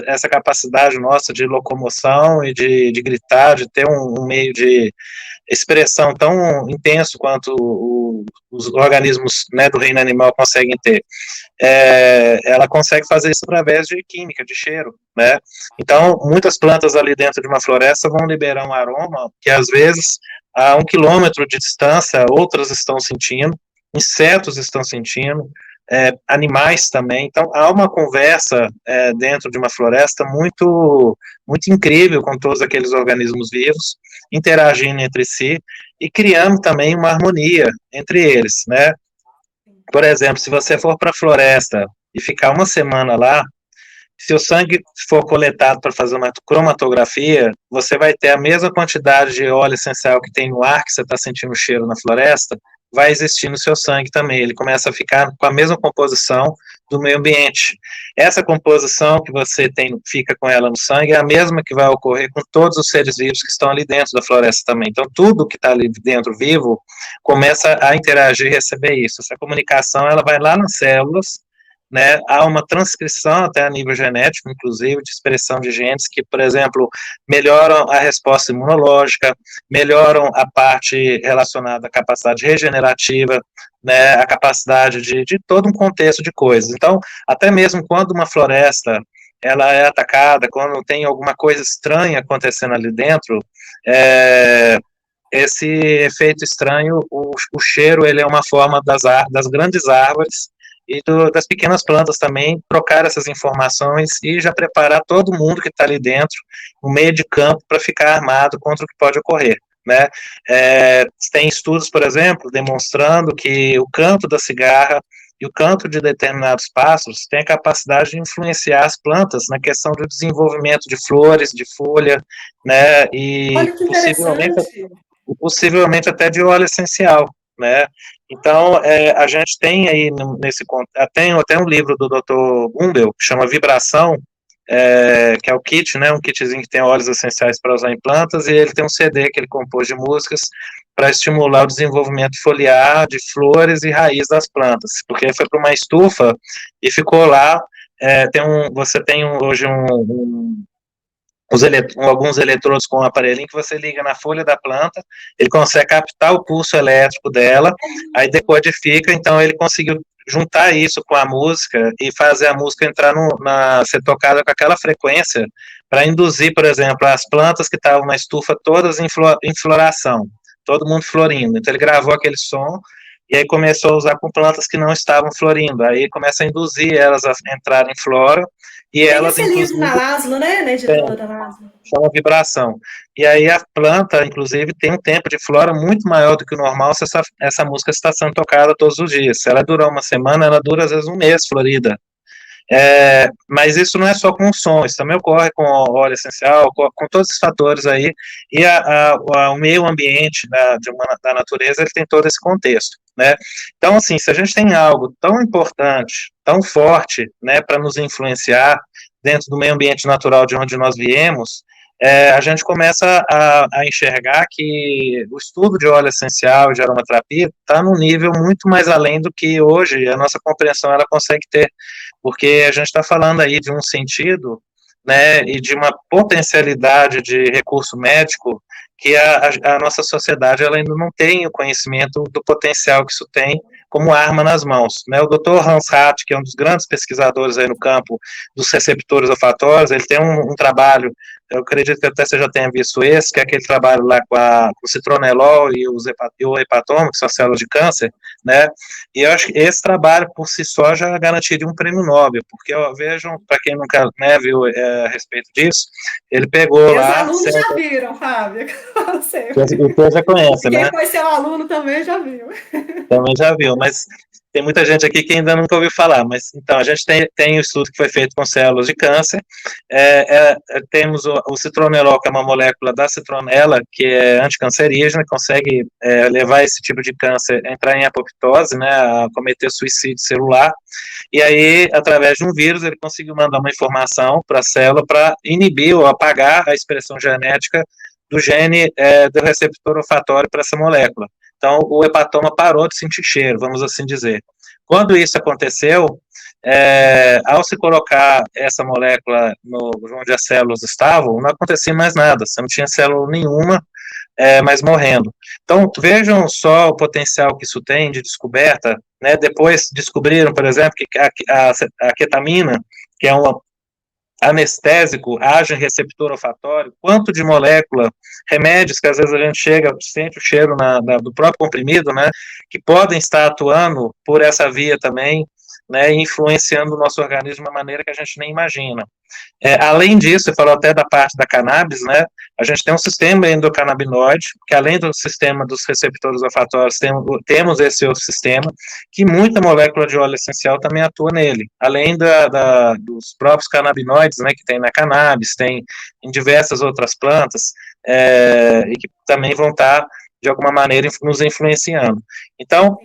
essa capacidade nossa de locomoção e de gritar, de ter um meio de expressão tão intenso quanto os organismos, né, do reino animal conseguem ter, ela consegue fazer isso através de química, de cheiro, né? Então, muitas plantas ali dentro de uma floresta vão liberar um aroma que, às vezes, a 1 quilômetro de distância, outras estão sentindo, insetos estão sentindo, animais também. Então, há uma conversa dentro de uma floresta muito, muito incrível com todos aqueles organismos vivos, interagindo entre si e criando também uma harmonia entre eles, né? Por exemplo, se você for para a floresta e ficar uma semana lá, se o sangue for coletado para fazer uma cromatografia, você vai ter a mesma quantidade de óleo essencial que tem no ar, que você está sentindo o cheiro na floresta, vai existir no seu sangue também. Ele começa a ficar com a mesma composição do meio ambiente. Essa composição que você tem, fica com ela no sangue, é a mesma que vai ocorrer com todos os seres vivos que estão ali dentro da floresta também. Então, tudo que está ali dentro vivo começa a interagir e receber isso. Essa comunicação, ela vai lá nas células, né, há uma transcrição até a nível genético, inclusive, de expressão de genes que, por exemplo, melhoram a resposta imunológica, melhoram a parte relacionada à capacidade regenerativa, né, a capacidade de todo um contexto de coisas. Então, até mesmo quando uma floresta ela é atacada, quando tem alguma coisa estranha acontecendo ali dentro, esse efeito estranho, o cheiro, ele é uma forma das grandes árvores e das pequenas plantas também, trocar essas informações e já preparar todo mundo que está ali dentro, no meio de campo, para ficar armado contra o que pode ocorrer, né? Tem estudos, por exemplo, demonstrando que o canto da cigarra e o canto de determinados pássaros tem a capacidade de influenciar as plantas na questão do desenvolvimento de flores, de folha, né? E olha que possivelmente até de óleo essencial, né? Então, a gente tem aí, tem até um livro do Dr. Gumbel, que chama Vibração, que é o kit, né, um kitzinho que tem óleos essenciais para usar em plantas, e ele tem um CD que ele compôs de músicas para estimular o desenvolvimento foliar de flores e raiz das plantas, porque ele foi para uma estufa e ficou lá, você tem hoje alguns eletrodos com um aparelhinho que você liga na folha da planta, ele consegue captar o pulso elétrico dela, aí decodifica, então ele conseguiu juntar isso com a música e fazer a música entrar ser tocada com aquela frequência para induzir, por exemplo, as plantas que estavam na estufa todas em floração, todo mundo florindo. Então ele gravou aquele som, e aí começou a usar com plantas que não estavam florindo, aí começa a induzir elas a entrar em flora, e Tem elas, esse livro inclusive, na Laszlo, né, na editora Laszlo. chama vibração. E aí a planta, inclusive, tem um tempo de flora muito maior do que o normal se essa música está sendo tocada todos os dias. Se ela durar uma semana, ela dura às vezes um mês florida. Mas isso não é só com o som, isso também ocorre com o óleo essencial, com todos esses fatores aí, e o meio ambiente da natureza, ele tem todo esse contexto, né? Então, assim, se a gente tem algo tão importante, tão forte, né, para nos influenciar dentro do meio ambiente natural de onde nós viemos, a gente começa a enxergar que o estudo de óleo essencial e de aromaterapia está num nível muito mais além do que hoje a nossa compreensão ela consegue ter, porque a gente está falando aí de um sentido, né, e de uma potencialidade de recurso médico que a nossa sociedade ela ainda não tem o conhecimento do potencial que isso tem como arma nas mãos, né? O Dr. Hans Rath, que é um dos grandes pesquisadores aí no campo dos receptores olfatórios, ele tem um trabalho, eu acredito que até você já tenha visto esse, que é aquele trabalho lá com o citronelol e o hepatoma, que são as células de câncer, né? E eu acho que esse trabalho, por si só, já garantiria um prêmio Nobel, porque, ó, vejam, para quem nunca, né, viu a respeito disso, ele pegou Meus lá... alunos já viram, Fábio. O que já conhece, Quem né? foi seu aluno também já viu. Também já viu, mas tem muita gente aqui que ainda nunca ouviu falar. Mas então, a gente tem o estudo que foi feito com células de câncer. Temos o citronelol, que é uma molécula da citronela, que é anticancerígena, consegue levar esse tipo de câncer a entrar em apoptose, né, a cometer suicídio celular. E aí, através de um vírus, ele conseguiu mandar uma informação para a célula para inibir ou apagar a expressão genética do gene do receptor olfatório para essa molécula. Então, o hepatoma parou de sentir cheiro, vamos assim dizer. Quando isso aconteceu, ao se colocar essa molécula onde as células estavam, não acontecia mais nada, você não tinha célula nenhuma mais morrendo. Então, vejam só o potencial que isso tem de descoberta, né? Depois descobriram, por exemplo, que a ketamina, que é um anestésico, age em receptor olfatório, quanto de molécula, remédios que às vezes a gente sente o cheiro do próprio comprimido, né, que podem estar atuando por essa via também, né, influenciando o nosso organismo de uma maneira que a gente nem imagina. Além disso, você falou até da parte da cannabis, né, a gente tem um sistema endocannabinoide, que além do sistema dos receptores olfatórios, temos esse outro sistema, que muita molécula de óleo essencial também atua nele, além dos próprios canabinoides, né, que tem na cannabis, tem em diversas outras plantas, e que também vão estar, de alguma maneira, nos influenciando. Então,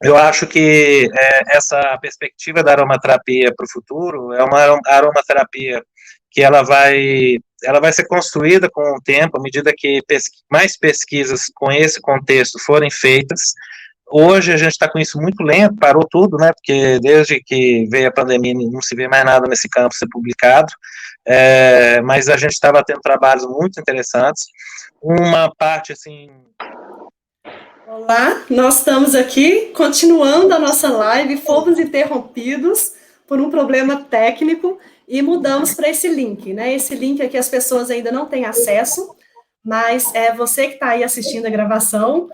eu acho que essa perspectiva da aromaterapia para o futuro é uma aromaterapia que ela vai ser construída com o tempo, à medida que mais pesquisas com esse contexto forem feitas. Hoje a gente está com isso muito lento, parou tudo, né, porque desde que veio a pandemia não se vê mais nada nesse campo ser publicado, mas a gente estava tendo trabalhos muito interessantes. Uma parte, assim... Olá, nós estamos aqui continuando a nossa live, fomos interrompidos por um problema técnico e mudamos para esse link, né? Esse link aqui as pessoas ainda não têm acesso, mas você que está aí assistindo a gravação,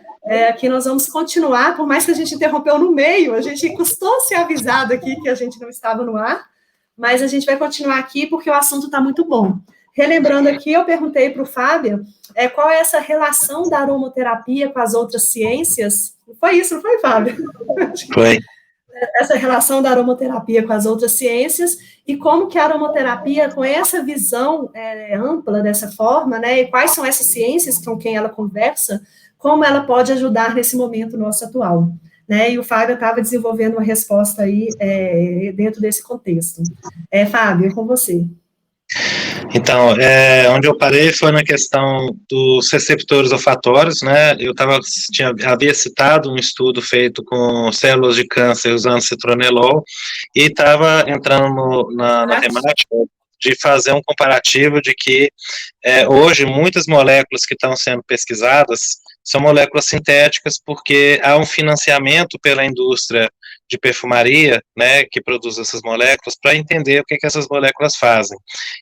aqui nós vamos continuar, por mais que a gente interrompeu no meio, a gente custou ser avisado aqui que a gente não estava no ar, mas a gente vai continuar aqui porque o assunto está muito bom. Relembrando aqui, eu perguntei para o Fábio qual é essa relação da aromaterapia com as outras ciências. Foi isso, não foi, Fábio? Foi. Essa relação da aromaterapia com as outras ciências e como que a aromaterapia, com essa visão ampla dessa forma, né, e quais são essas ciências com quem ela conversa, como ela pode ajudar nesse momento nosso atual. Né, e o Fábio estava desenvolvendo uma resposta aí dentro desse contexto. Fábio, com você. Então, onde eu parei foi na questão dos receptores olfatórios, né? Havia citado um estudo feito com células de câncer usando citronelol e estava entrando na temática de fazer um comparativo de que hoje muitas moléculas que estão sendo pesquisadas são moléculas sintéticas porque há um financiamento pela indústria de perfumaria, né, que produz essas moléculas, para entender o que essas moléculas fazem.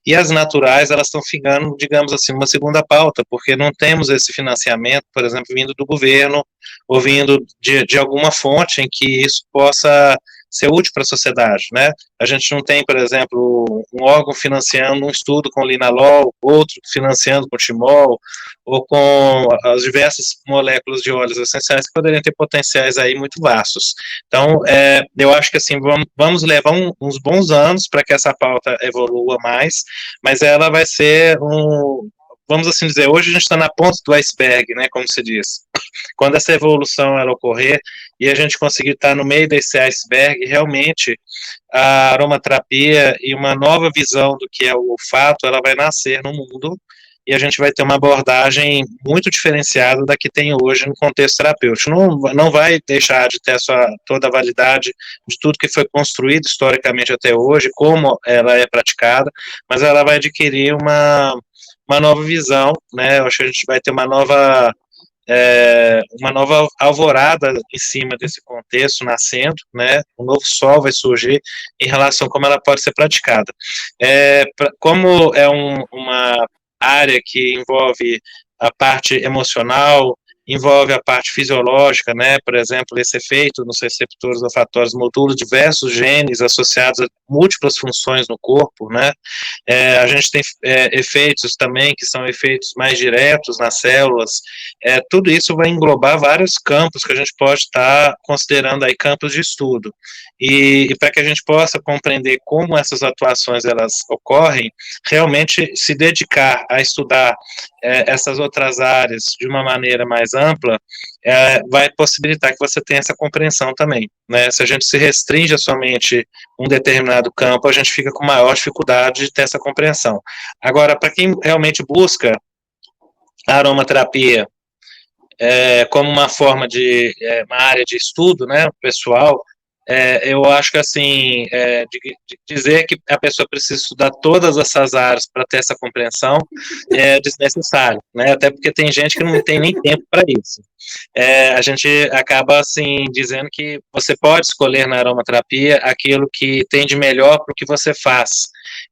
E as naturais, elas estão ficando, digamos assim, uma segunda pauta, porque não temos esse financiamento, por exemplo, vindo do governo, ou vindo de alguma fonte em que isso possa ser útil para a sociedade, né? A gente não tem, por exemplo, um órgão financiando um estudo com linalol, outro financiando com timol, ou com as diversas moléculas de óleos essenciais que poderiam ter potenciais aí muito vastos. Então, eu acho que assim, vamos levar uns bons anos para que essa pauta evolua mais, mas ela vai ser vamos assim dizer, hoje a gente está na ponta do iceberg, né, como se diz. Quando essa evolução ela ocorrer e a gente conseguir estar no meio desse iceberg, realmente a aromaterapia e uma nova visão do que é o olfato, ela vai nascer no mundo e a gente vai ter uma abordagem muito diferenciada da que tem hoje no contexto terapêutico. Não vai deixar de ter toda a validade de tudo que foi construído historicamente até hoje, como ela é praticada, mas ela vai adquirir uma nova visão, né? Eu acho que a gente vai ter uma nova alvorada em cima desse contexto nascendo, né? Um novo sol vai surgir em relação a como ela pode ser praticada. Como é uma área que envolve a parte emocional, envolve a parte fisiológica, né? Por exemplo, esse efeito nos receptores olfatórios modula diversos genes associados a múltiplas funções no corpo, né? A gente tem efeitos também que são efeitos mais diretos nas células. Tudo isso vai englobar vários campos que a gente pode estar considerando aí campos de estudo. E para que a gente possa compreender como essas atuações elas ocorrem, realmente se dedicar a estudar essas outras áreas de uma maneira mais ampla, vai possibilitar que você tenha essa compreensão também, né? Se a gente se restringe a somente um determinado campo, a gente fica com maior dificuldade de ter essa compreensão. Agora, para quem realmente busca a aromaterapia como uma forma uma área de estudo, né, pessoal, eu acho que, assim, de dizer que a pessoa precisa estudar todas essas áreas para ter essa compreensão é desnecessário, né, até porque tem gente que não tem nem tempo para isso. A gente acaba, assim, dizendo que você pode escolher na aromaterapia aquilo que tem de melhor para o que você faz,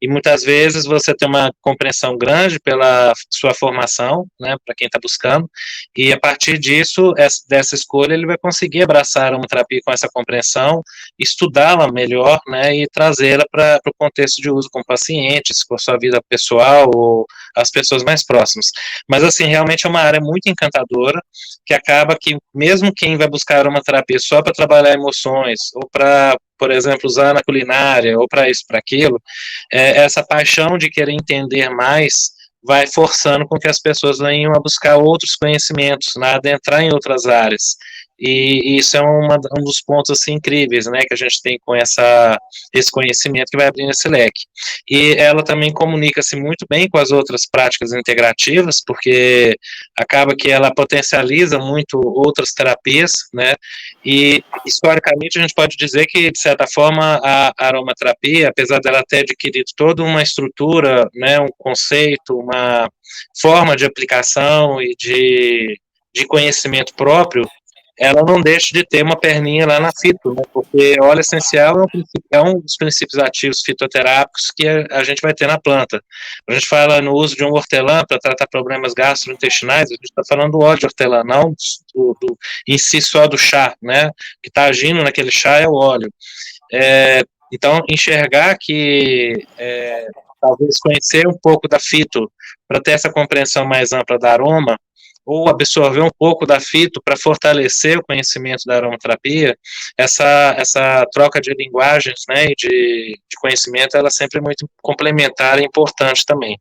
e muitas vezes você tem uma compreensão grande pela sua formação, né, para quem está buscando, e a partir disso, dessa escolha, ele vai conseguir abraçar a aromaterapia com essa compreensão, estudá-la melhor, né, e trazê-la para o contexto de uso com pacientes, com a sua vida pessoal ou as pessoas mais próximas. Mas, assim, realmente é uma área muito encantadora, que acaba que, mesmo quem vai buscar aromaterapia só para trabalhar emoções, ou para, por exemplo, usar na culinária, ou para isso, para aquilo, essa paixão de querer entender mais vai forçando com que as pessoas venham a buscar outros conhecimentos, né, adentrar em outras áreas. E isso é um dos pontos, assim, incríveis, né, que a gente tem com esse conhecimento que vai abrindo esse leque. E ela também comunica-se muito bem com as outras práticas integrativas, porque acaba que ela potencializa muito outras terapias, né, e historicamente a gente pode dizer que, de certa forma, a aromaterapia, apesar dela ter adquirido toda uma estrutura, né, um conceito, uma forma de aplicação e de conhecimento próprio, ela não deixa de ter uma perninha lá na fito, né, porque óleo essencial é um dos princípios ativos fitoterápicos que a gente vai ter na planta. A gente fala no uso de um hortelã para tratar problemas gastrointestinais, a gente está falando do óleo de hortelã, não em si só do chá, né, que está agindo naquele chá é o óleo. Então, enxergar que talvez conhecer um pouco da fito para ter essa compreensão mais ampla da aroma, ou absorver um pouco da fito para fortalecer o conhecimento da aromaterapia, essa troca de linguagens, né, e de conhecimento, ela sempre é muito complementar e importante também.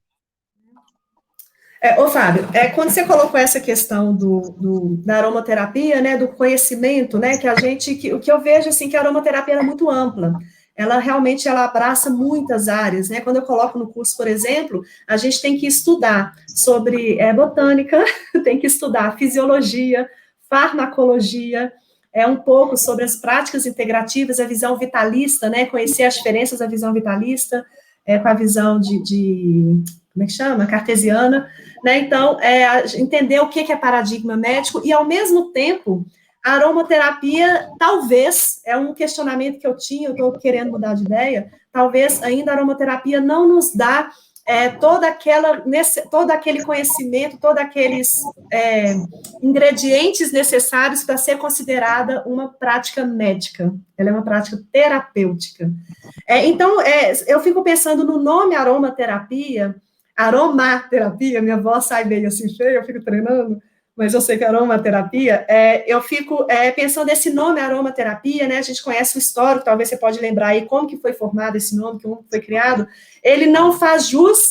Ô, Fábio, quando você colocou essa questão da aromaterapia, né, do conhecimento, né, o que eu vejo, assim, que a aromaterapia é muito ampla, ela realmente abraça muitas áreas, né, quando eu coloco no curso, por exemplo, a gente tem que estudar sobre botânica, tem que estudar fisiologia, farmacologia, um pouco sobre as práticas integrativas, a visão vitalista, né, conhecer as diferenças da visão vitalista, com a visão como é que chama? Cartesiana, né? Então, entender o que é paradigma médico e, ao mesmo tempo, a aromaterapia, talvez, é um questionamento que eu tinha, eu estou querendo mudar de ideia, talvez ainda a aromaterapia não nos dá todo aquele conhecimento, todos aqueles ingredientes necessários para ser considerada uma prática médica. Ela é uma prática terapêutica. Então, eu fico pensando no nome aromaterapia, minha voz sai meio assim feia, eu fico treinando, mas eu sei que aromaterapia, eu fico pensando nesse nome aromaterapia, né, a gente conhece o histórico, talvez você pode lembrar aí como que foi formado esse nome, como foi criado, ele não faz jus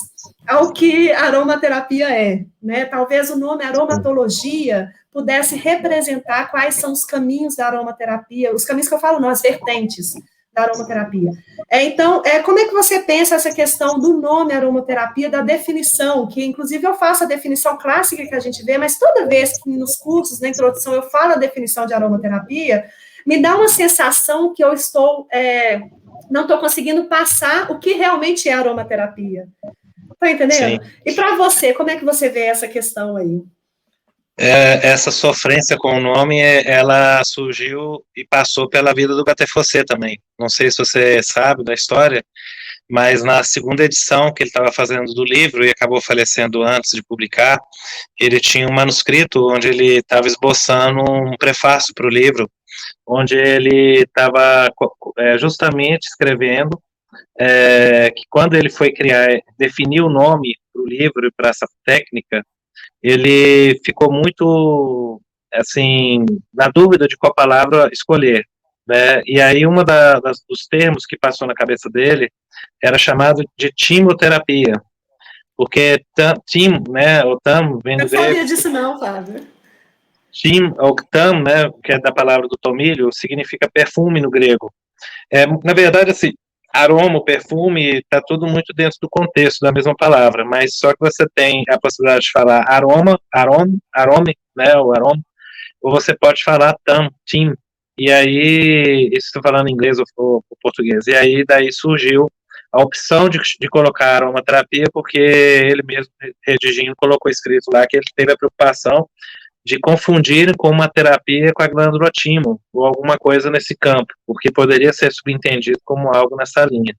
ao que aromaterapia é, né, talvez o nome aromatologia pudesse representar quais são os caminhos da aromaterapia, os caminhos que eu falo, não, as vertentes da aromaterapia. Então, como é que você pensa essa questão do nome aromaterapia, da definição, que inclusive eu faço a definição clássica que a gente vê, mas toda vez que nos cursos, na introdução, eu falo a definição de aromaterapia, me dá uma sensação que eu não estou conseguindo passar o que realmente é aromaterapia. Está entendendo? Sim. E para você, como é que você vê essa questão aí? Essa sofrência com o nome, ela surgiu e passou pela vida do Gattefossé também. Não sei se você sabe da história, mas na segunda edição que ele estava fazendo do livro e acabou falecendo antes de publicar, ele tinha um manuscrito onde ele estava esboçando um prefácio para o livro, onde ele estava justamente escrevendo que quando ele foi definir o nome para o livro e para essa técnica, ele ficou muito, assim, na dúvida de qual palavra escolher, né? E aí dos termos que passou na cabeça dele era chamado de timoterapia, porque tim, né, o tam vem do grego. Eu não sabia disso não, Fábio. Tim, ou tam, né, que é da palavra do tomilho, significa perfume no grego. Na verdade, assim, aroma, perfume, está tudo muito dentro do contexto da mesma palavra, mas só que você tem a possibilidade de falar arome, né, o aroma, ou você pode falar tim, e aí, isso estou falando em inglês ou português, e aí daí surgiu a opção de colocar aromaterapia, porque ele mesmo, redigindo, colocou escrito lá que ele teve a preocupação de confundirem com uma terapia com a glândula timo, ou alguma coisa nesse campo, porque poderia ser subentendido como algo nessa linha.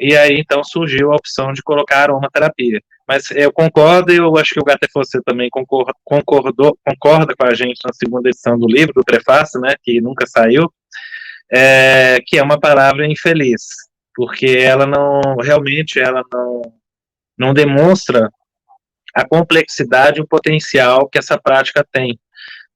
E aí, então, surgiu a opção de colocar aromaterapia. Mas eu concordo, e eu acho que o Gattefossé também concorda com a gente na segunda edição do livro, do prefácio, né, que nunca saiu, que é uma palavra infeliz, porque ela realmente não demonstra a complexidade e o potencial que essa prática tem,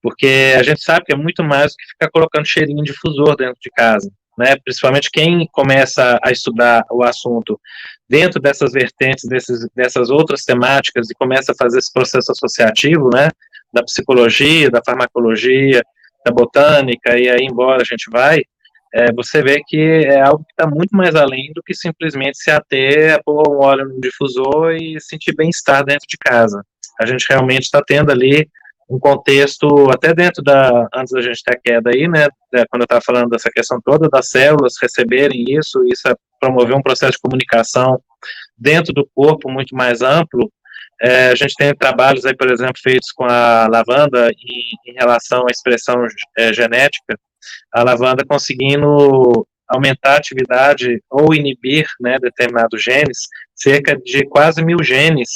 porque a gente sabe que é muito mais do que ficar colocando cheirinho de difusor dentro de casa, né, principalmente quem começa a estudar o assunto dentro dessas vertentes, dessas outras temáticas, e começa a fazer esse processo associativo, né, da psicologia, da farmacologia, da botânica, e aí embora a gente vai, você vê que é algo que está muito mais além do que simplesmente se ater a pôr um óleo no difusor e sentir bem-estar dentro de casa. A gente realmente está tendo ali um contexto, até antes da gente ter a queda aí, né, quando eu estava falando dessa questão toda das células receberem isso é promover um processo de comunicação dentro do corpo muito mais amplo. A gente tem trabalhos aí, por exemplo, feitos com a lavanda em relação à expressão genética, a lavanda conseguindo aumentar a atividade ou inibir, né, determinados genes, cerca de quase 1000 genes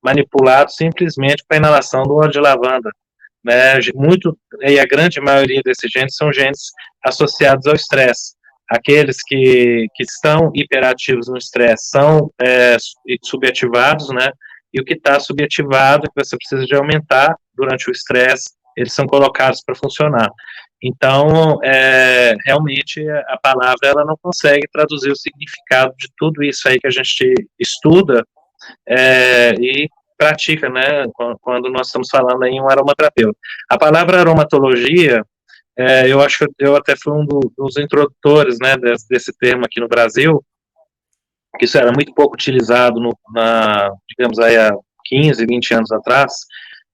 manipulados simplesmente para a inalação do óleo de lavanda, né, e a grande maioria desses genes são genes associados ao estresse. Aqueles que estão hiperativos no estresse são subativados, né, e o que está subativado, que você precisa de aumentar durante o estresse, eles são colocados para funcionar. Então, realmente, a palavra ela não consegue traduzir o significado de tudo isso aí que a gente estuda e pratica, né, quando nós estamos falando em um aromaterapeuta. A palavra aromatologia, eu acho que eu até fui um dos introdutores, né, desse termo aqui no Brasil, que isso era muito pouco utilizado, digamos aí, há 15, 20 anos atrás.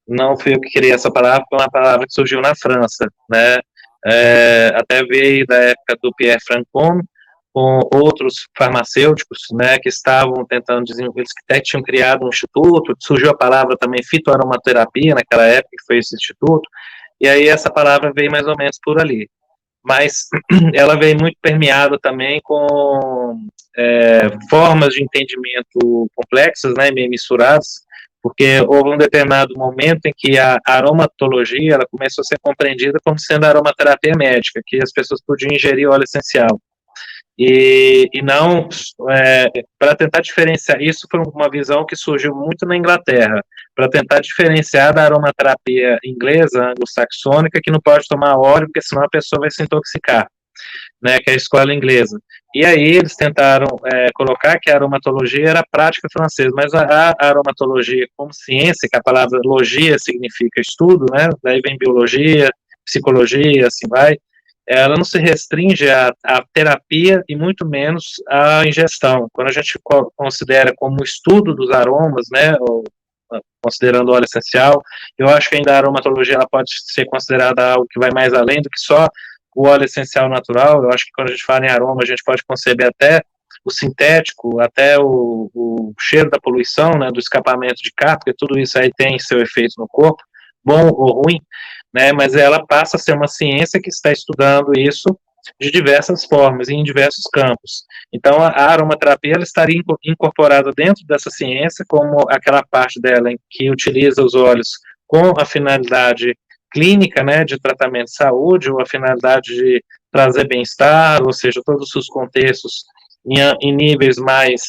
Não fui eu que criei essa palavra, foi uma palavra que surgiu na França, né, até veio da época do Pierre Francon, com outros farmacêuticos, né, que estavam tentando desenvolver, eles até tinham criado um instituto, surgiu a palavra também fitoaromaterapia naquela época, que foi esse instituto, e aí essa palavra veio mais ou menos por ali. Mas ela veio muito permeada também com formas de entendimento complexas, né, meio misturadas, porque houve um determinado momento em que a aromatologia ela começou a ser compreendida como sendo a aromaterapia médica, que as pessoas podiam ingerir óleo essencial. E não, para tentar diferenciar, isso foi uma visão que surgiu muito na Inglaterra, para tentar diferenciar da aromaterapia inglesa, anglo-saxônica, que não pode tomar óleo, porque senão a pessoa vai se intoxicar, né, que é a escola inglesa. E aí eles tentaram colocar que a aromatologia era a prática francesa, mas a aromatologia como ciência, que a palavra logia significa estudo, né, daí vem biologia, psicologia, assim vai, ela não se restringe à terapia e muito menos à ingestão. Quando a gente considera como estudo dos aromas, né, ou, considerando o óleo essencial, eu acho que ainda a aromatologia ela pode ser considerada algo que vai mais além do que só o óleo essencial natural. Eu acho que quando a gente fala em aroma, a gente pode conceber até o sintético, até o cheiro da poluição, né, do escapamento de carro, porque tudo isso aí tem seu efeito no corpo, bom ou ruim, né, mas ela passa a ser uma ciência que está estudando isso de diversas formas e em diversos campos. Então, a aromaterapia ela estaria incorporada dentro dessa ciência como aquela parte dela em que utiliza os óleos com a finalidade clínica, né, de tratamento de saúde, ou a finalidade de trazer bem-estar, ou seja, todos os contextos em níveis mais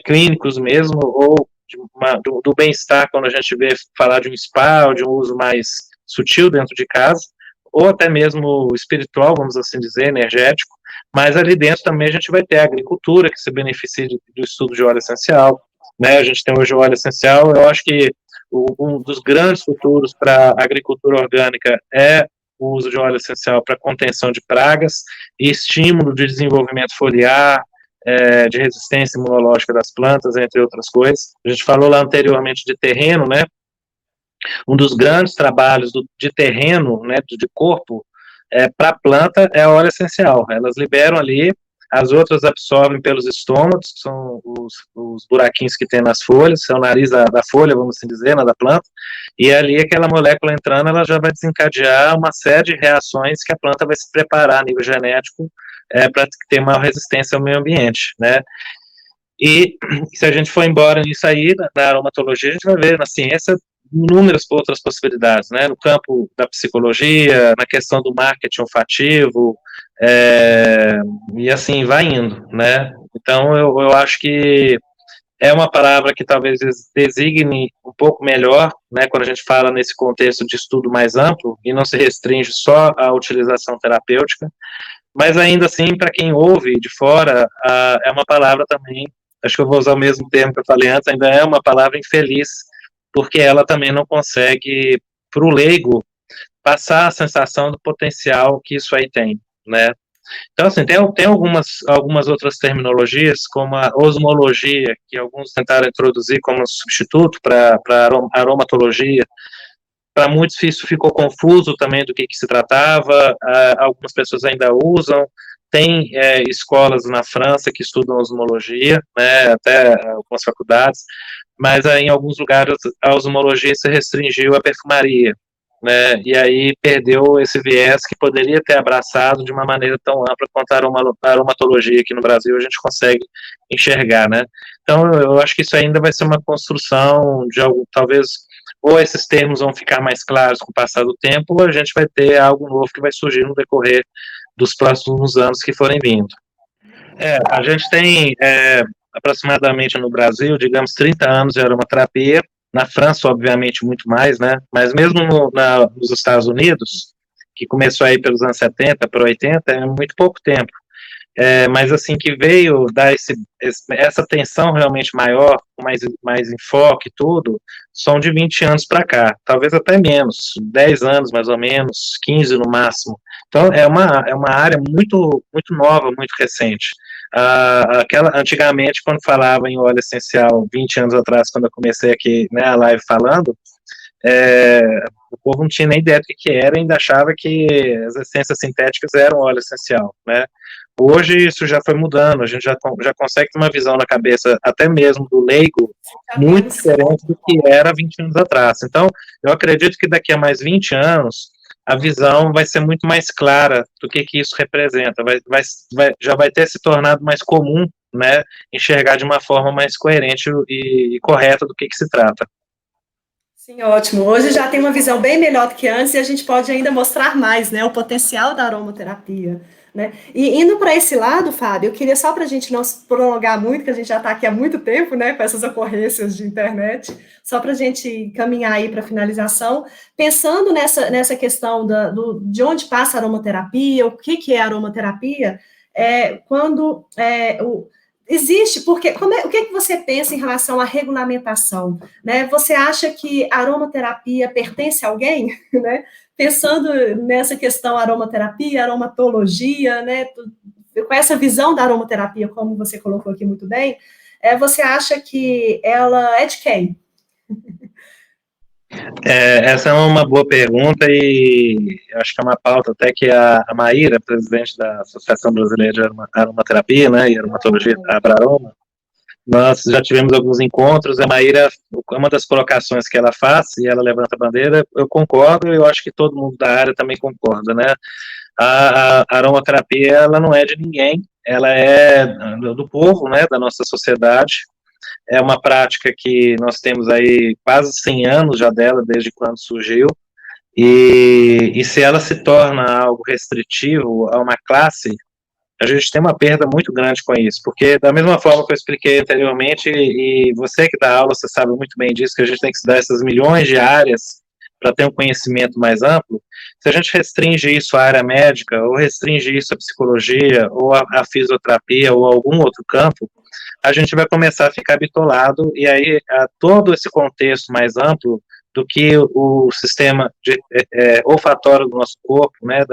clínicos mesmo, ou do bem-estar, quando a gente vê falar de um spa, ou de um uso mais sutil dentro de casa, ou até mesmo espiritual, vamos assim dizer, energético, mas ali dentro também a gente vai ter a agricultura, que se beneficia do estudo de óleo essencial, né, a gente tem hoje o óleo essencial, eu acho que um dos grandes futuros para a agricultura orgânica é o uso de óleo essencial para contenção de pragas e estímulo de desenvolvimento foliar, de resistência imunológica das plantas, entre outras coisas. A gente falou lá anteriormente de terreno, né? Um dos grandes trabalhos de terreno, né, de corpo, para a planta é a óleo essencial. Elas liberam ali, as outras absorvem pelos estômagos, que são os buraquinhos que tem nas folhas, é o nariz da folha, vamos assim dizer, né, da planta, e ali aquela molécula entrando, ela já vai desencadear uma série de reações que a planta vai se preparar a nível genético para ter maior resistência ao meio ambiente, né. E se a gente for embora nisso aí, na aromatologia, a gente vai ver na ciência inúmeras outras possibilidades, né, no campo da psicologia, na questão do marketing olfativo, e assim vai indo, né. Então eu acho que é uma palavra que talvez designe um pouco melhor, né, quando a gente fala nesse contexto de estudo mais amplo, e não se restringe só à utilização terapêutica, mas ainda assim, para quem ouve de fora, é uma palavra também, acho que eu vou usar o mesmo termo que eu falei antes, ainda é uma palavra infeliz, porque ela também não consegue, para o leigo, passar a sensação do potencial que isso aí tem, né? Então, assim, tem algumas outras terminologias, como a osmologia, que alguns tentaram introduzir como substituto para aromatologia. Para muitos isso ficou confuso também do que se tratava, algumas pessoas ainda usam, tem escolas na França que estudam osmologia, né, até algumas faculdades, mas em alguns lugares a osmologia se restringiu à perfumaria, né, e aí perdeu esse viés que poderia ter abraçado de uma maneira tão ampla quanto a aromatologia aqui no Brasil a gente consegue enxergar, né. Então eu acho que isso ainda vai ser uma construção de algo, talvez, ou esses termos vão ficar mais claros com o passar do tempo, ou a gente vai ter algo novo que vai surgir no decorrer dos próximos anos que forem vindo. A gente tem aproximadamente no Brasil, digamos, 30 anos de aromaterapia, na França, obviamente, muito mais, né? Mas mesmo nos Estados Unidos, que começou aí pelos anos 70 para 80, é muito pouco tempo. Mas assim que veio dar essa tensão realmente maior, com mais enfoque e tudo, são de 20 anos para cá, talvez até menos, 10 anos mais ou menos, 15 no máximo. Então é uma área muito, muito nova, muito recente. Antigamente, quando falava em óleo essencial, 20 anos atrás, quando eu comecei aqui, né, a live falando, o povo não tinha nem ideia do que era, ainda achava que as essências sintéticas eram óleo essencial, né? Hoje isso já foi mudando, a gente já consegue ter uma visão na cabeça, até mesmo do leigo, muito diferente do que era 20 anos atrás. Então, eu acredito que daqui a mais 20 anos, a visão vai ser muito mais clara do que isso representa, já vai ter se tornado mais comum, né, enxergar de uma forma mais coerente e correta do que se trata. Sim, ótimo. Hoje já tem uma visão bem melhor do que antes e a gente pode ainda mostrar mais, né, o potencial da aromaterapia, né? E indo para esse lado, Fábio, eu queria só para a gente não se prolongar muito, que a gente já está aqui há muito tempo, né, com essas ocorrências de internet, só para a gente caminhar aí para a finalização, pensando nessa questão de onde passa a aromaterapia, o que é aromaterapia, quando existe, porque o que você pensa em relação à regulamentação? Né? Você acha que a aromaterapia pertence a alguém? Né? Pensando nessa questão aromaterapia, aromatologia, né? Com essa visão da aromaterapia, como você colocou aqui muito bem, você acha que ela é de quem? Essa é uma boa pergunta e acho que é uma pauta até que a Maíra, presidente da Associação Brasileira de Aromaterapia, né, e Aromatologia, a Abraroma, nós já tivemos alguns encontros, a Maíra, uma das colocações que ela faz, e ela levanta a bandeira, eu concordo, e eu acho que todo mundo da área também concorda, né, a aromaterapia, ela não é de ninguém, ela é do povo, né, da nossa sociedade, é uma prática que nós temos aí quase 100 anos já dela, desde quando surgiu, e se ela se torna algo restritivo a uma classe, a gente tem uma perda muito grande com isso, porque da mesma forma que eu expliquei anteriormente, e você que dá aula, você sabe muito bem disso, que a gente tem que estudar essas milhões de áreas para ter um conhecimento mais amplo, se a gente restringe isso à área médica, ou restringe isso à psicologia, ou à fisioterapia, ou a algum outro campo, a gente vai começar a ficar bitolado, e aí todo esse contexto mais amplo do que o sistema olfatório do nosso corpo, né,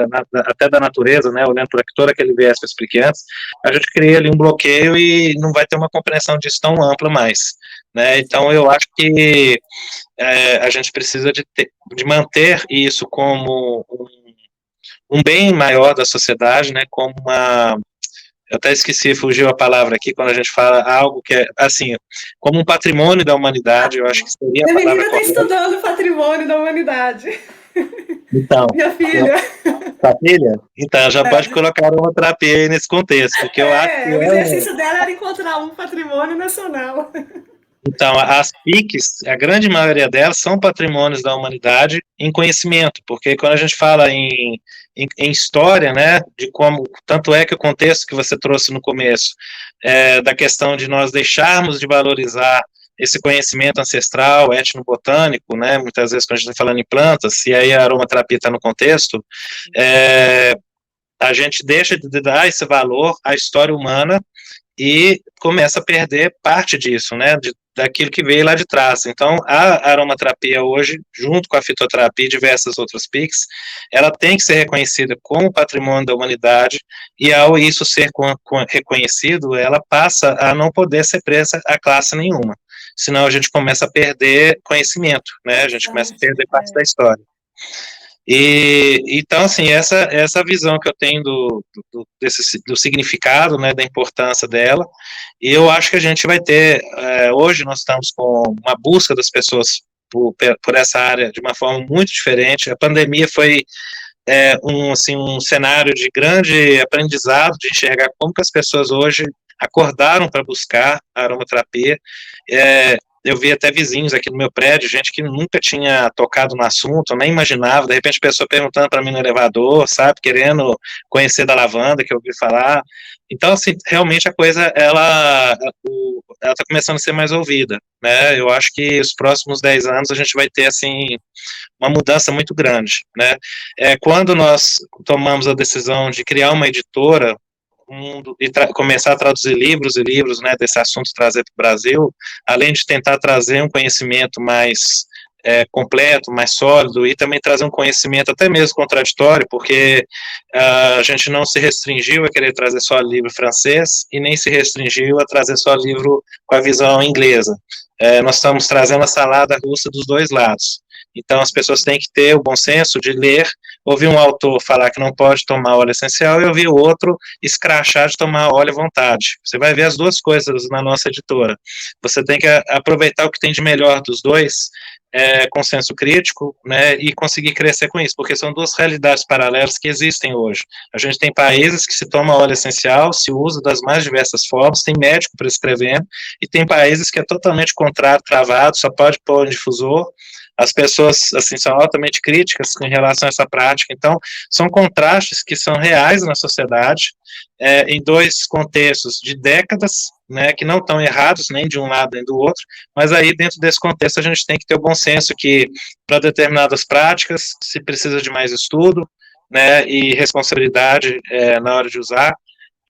até da natureza, né, olhando por todo aquele viés que eu expliquei antes, a gente cria ali um bloqueio e não vai ter uma compreensão disso tão ampla mais, né, então eu acho que a gente precisa de manter isso como um bem maior da sociedade, né, como eu até esqueci, fugiu a palavra aqui, quando a gente fala algo que é, assim, como um patrimônio da humanidade, eu acho que seria a Minha palavra menina está correta. estudando o patrimônio da humanidade. Então, Minha filha. sua filha? Então, já pode colocar aromaterapia aí nesse contexto, porque eu acho que O exercício dela era encontrar um patrimônio nacional. Então, as PICs, a grande maioria delas são patrimônios da humanidade em conhecimento, porque quando a gente fala em história, né, de como, tanto é que o contexto que você trouxe no começo, da questão de nós deixarmos de valorizar esse conhecimento ancestral, etnobotânico, né, muitas vezes quando a gente está falando em plantas, e aí a aromaterapia está no contexto, a gente deixa de dar esse valor à história humana e começa a perder parte disso, né, daquilo que veio lá de trás. Então, a aromaterapia hoje, junto com a fitoterapia e diversas outras PICs, ela tem que ser reconhecida como patrimônio da humanidade, e ao isso ser reconhecido, ela passa a não poder ser presa a classe nenhuma. Senão a gente começa a perder conhecimento, né, a gente começa a perder parte da história. Então, assim, essa visão que eu tenho do significado, né, da importância dela, e eu acho que a gente vai ter, hoje nós estamos com uma busca das pessoas por essa área de uma forma muito diferente. A pandemia foi um cenário de grande aprendizado, de enxergar como que as pessoas hoje acordaram para buscar a aromaterapia. Eu vi até vizinhos aqui no meu prédio, gente que nunca tinha tocado no assunto, nem imaginava, de repente pessoa perguntando para mim no elevador, sabe, querendo conhecer da lavanda, que eu ouvi falar. Então, assim, realmente a coisa, ela está começando a ser mais ouvida, né, eu acho que os próximos 10 anos a gente vai ter, assim, uma mudança muito grande, né. Quando nós tomamos a decisão de criar uma editora, e começar a traduzir livros e livros, né, desse assunto, trazer para o Brasil, além de tentar trazer um conhecimento mais completo, mais sólido, e também trazer um conhecimento até mesmo contraditório, porque a gente não se restringiu a querer trazer só livro francês, e nem se restringiu a trazer só livro com a visão inglesa. Nós estamos trazendo a salada russa dos dois lados. Então, as pessoas têm que ter o bom senso de ler, ouvir um autor falar que não pode tomar óleo essencial e ouvir o outro escrachar de tomar óleo à vontade. Você vai ver as duas coisas na nossa editora. Você tem que aproveitar o que tem de melhor dos dois, com senso crítico, né, e conseguir crescer com isso, porque são duas realidades paralelas que existem hoje. A gente tem países que se toma óleo essencial, se usa das mais diversas formas, tem médico prescrevendo, e tem países que é totalmente contrário, travado, só pode pôr um difusor. As pessoas, assim, são altamente críticas em relação a essa prática. Então, são contrastes que são reais na sociedade, em dois contextos de décadas, né, que não estão errados nem de um lado nem do outro, mas aí dentro desse contexto a gente tem que ter o bom senso que para determinadas práticas se precisa de mais estudo, né, e responsabilidade na hora de usar,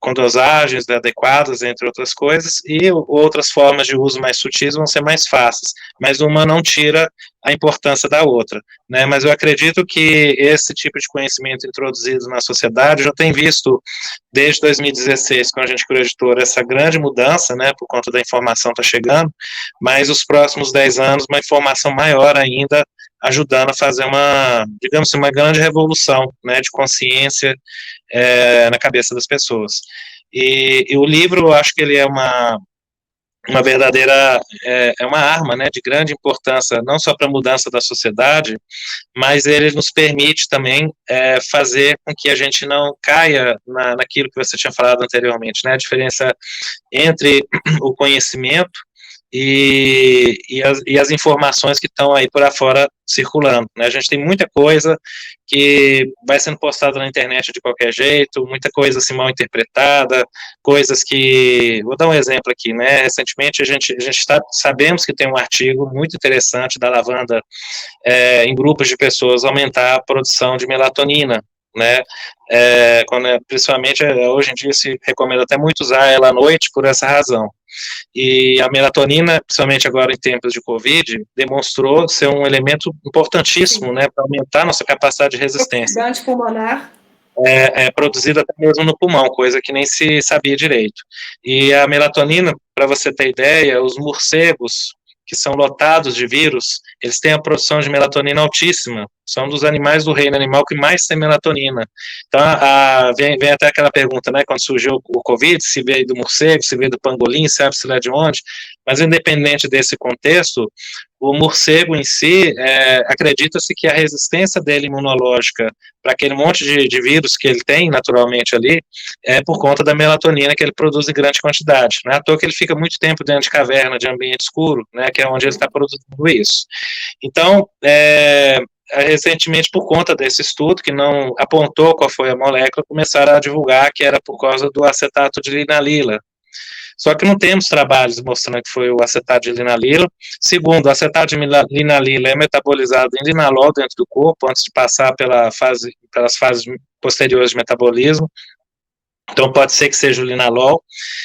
com dosagens adequadas, entre outras coisas, e outras formas de uso mais sutis vão ser mais fáceis, mas uma não tira a importância da outra, né, mas eu acredito que esse tipo de conhecimento introduzido na sociedade, eu já tenho visto desde 2016, quando a gente criou a editora, essa grande mudança, né, por conta da informação tá chegando, mas os próximos 10 anos, uma informação maior ainda, ajudando a fazer uma, digamos assim, uma grande revolução, né, de consciência na cabeça das pessoas. E o livro, eu acho que ele é uma verdadeira, uma arma, né, de grande importância, não só para a mudança da sociedade, mas ele nos permite também fazer com que a gente não caia naquilo que você tinha falado anteriormente, né, a diferença entre o conhecimento e as informações que estão aí por afora circulando, né? A gente tem muita coisa que vai sendo postada na internet de qualquer jeito, muita coisa assim mal interpretada, coisas que, vou dar um exemplo aqui, né? Recentemente a gente sabemos que tem um artigo muito interessante da lavanda em grupos de pessoas aumentar a produção de melatonina, né, principalmente hoje em dia se recomenda até muito usar ela à noite por essa razão. E a melatonina, principalmente agora em tempos de Covid, demonstrou ser um elemento importantíssimo, né, para aumentar nossa capacidade de resistência. Oxidante pulmonar. Produzida até mesmo no pulmão, coisa que nem se sabia direito. E a melatonina, para você ter ideia, os morcegos, que são lotados de vírus, eles têm a produção de melatonina altíssima, são dos animais do reino animal que mais tem melatonina. Então, vem até aquela pergunta, né, quando surgiu o Covid, se veio do morcego, se veio do pangolim, sabe-se lá de onde, mas independente desse contexto, o morcego em si, acredita-se que a resistência dele imunológica para aquele monte de vírus que ele tem naturalmente ali, é por conta da melatonina que ele produz em grande quantidade. Não é à toa que ele fica muito tempo dentro de caverna, de ambiente escuro, né, que é onde ele está produzindo isso. Então, recentemente, por conta desse estudo, que não apontou qual foi a molécula, começaram a divulgar que era por causa do acetato de linalila. Só que não temos trabalhos mostrando que foi o acetato de linalila. Segundo, o acetato de linalila é metabolizado em linalol dentro do corpo, antes de passar pelas fases posteriores de metabolismo. Então, pode ser que seja o linalol.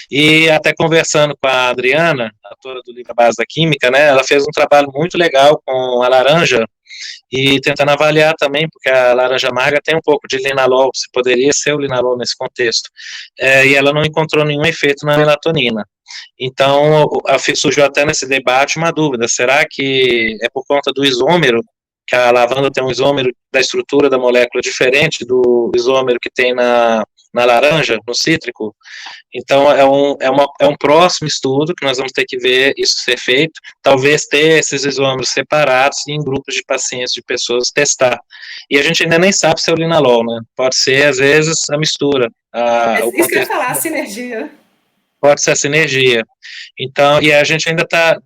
E até conversando com a Adriana, autora do livro A Base da Química, né, ela fez um trabalho muito legal com a laranja, e tentando avaliar também, porque a laranja amarga tem um pouco de linalol, se poderia ser o linalol nesse contexto, e ela não encontrou nenhum efeito na melatonina. Então, surgiu até nesse debate uma dúvida, será que é por conta do isômero, que a lavanda tem um isômero da estrutura da molécula diferente do isômero que tem na laranja, no cítrico? Então, é um próximo estudo que nós vamos ter que ver isso ser feito, talvez ter esses isômeros separados em grupos de pacientes, de pessoas, testar. E a gente ainda nem sabe se é o linalol, né? Pode ser, às vezes, a mistura. Isso que eu ia falar, a sinergia. Pode ser a sinergia. Então, e a gente ainda está,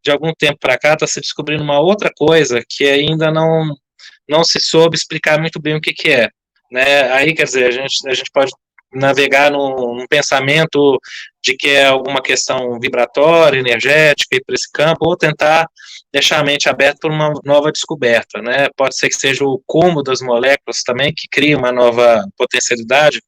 de algum tempo para cá, está se descobrindo uma outra coisa que ainda não se soube explicar muito bem o que é. Né? Aí, quer dizer, a gente pode navegar num pensamento de que é alguma questão vibratória, energética, ir para esse campo, ou tentar deixar a mente aberta para uma nova descoberta, né? Pode ser que seja o combo das moléculas também, que cria uma nova potencialidade,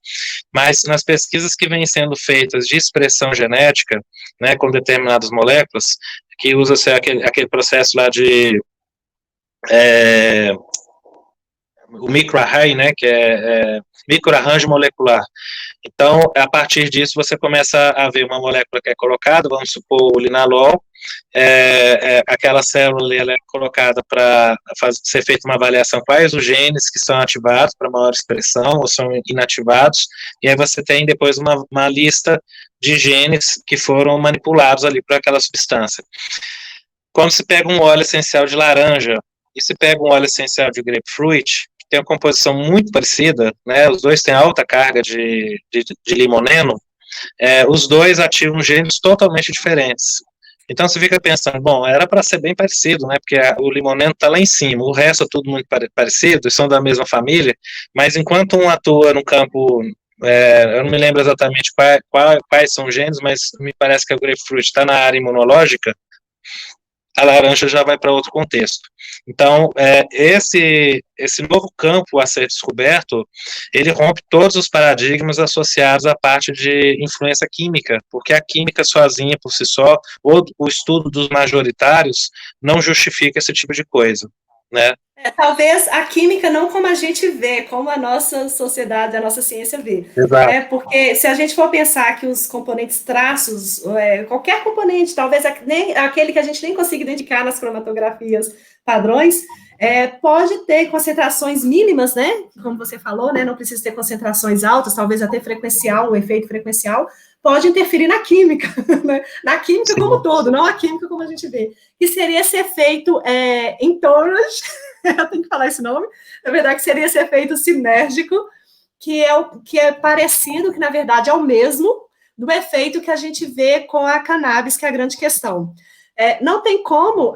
mas nas pesquisas que vêm sendo feitas de expressão genética, né, com determinadas moléculas, que usa-se aquele processo lá de o microarray, né, que é microarranjo molecular. Então, a partir disso, você começa a ver uma molécula que é colocada, vamos supor o linalol, aquela célula ela é colocada para ser feita uma avaliação quais os genes que são ativados para maior expressão ou são inativados, e aí você tem depois uma lista de genes que foram manipulados ali para aquela substância. Quando se pega um óleo essencial de laranja e se pega um óleo essencial de grapefruit, que tem uma composição muito parecida, né, os dois têm alta carga de limoneno, os dois ativam genes totalmente diferentes. Então você fica pensando, bom, era para ser bem parecido, né, porque o limoneno está lá em cima, o resto é tudo muito parecido, são da mesma família, mas enquanto um atua no campo, eu não me lembro exatamente quais são os genes, mas me parece que o grapefruit está na área imunológica, a laranja já vai para outro contexto. Então, esse novo campo a ser descoberto, ele rompe todos os paradigmas associados à parte de influência química, porque a química sozinha, por si só, ou o estudo dos majoritários, não justifica esse tipo de coisa, né? Talvez a química não como a gente vê, como a nossa sociedade, a nossa ciência vê. Exato. Porque se a gente for pensar que os componentes traços, qualquer componente, talvez nem aquele que a gente nem consiga identificar nas cromatografias padrões, pode ter concentrações mínimas, né? Como você falou, né? Não precisa ter concentrações altas, talvez até frequencial, o efeito frequencial, pode interferir na química, né? Na química Sim. Como todo, não a química como a gente vê. Que seria esse efeito entourage, eu tenho que falar esse nome, na verdade, que seria esse efeito sinérgico, que é parecido, que na verdade é o mesmo, do efeito que a gente vê com a cannabis, que é a grande questão. Não tem como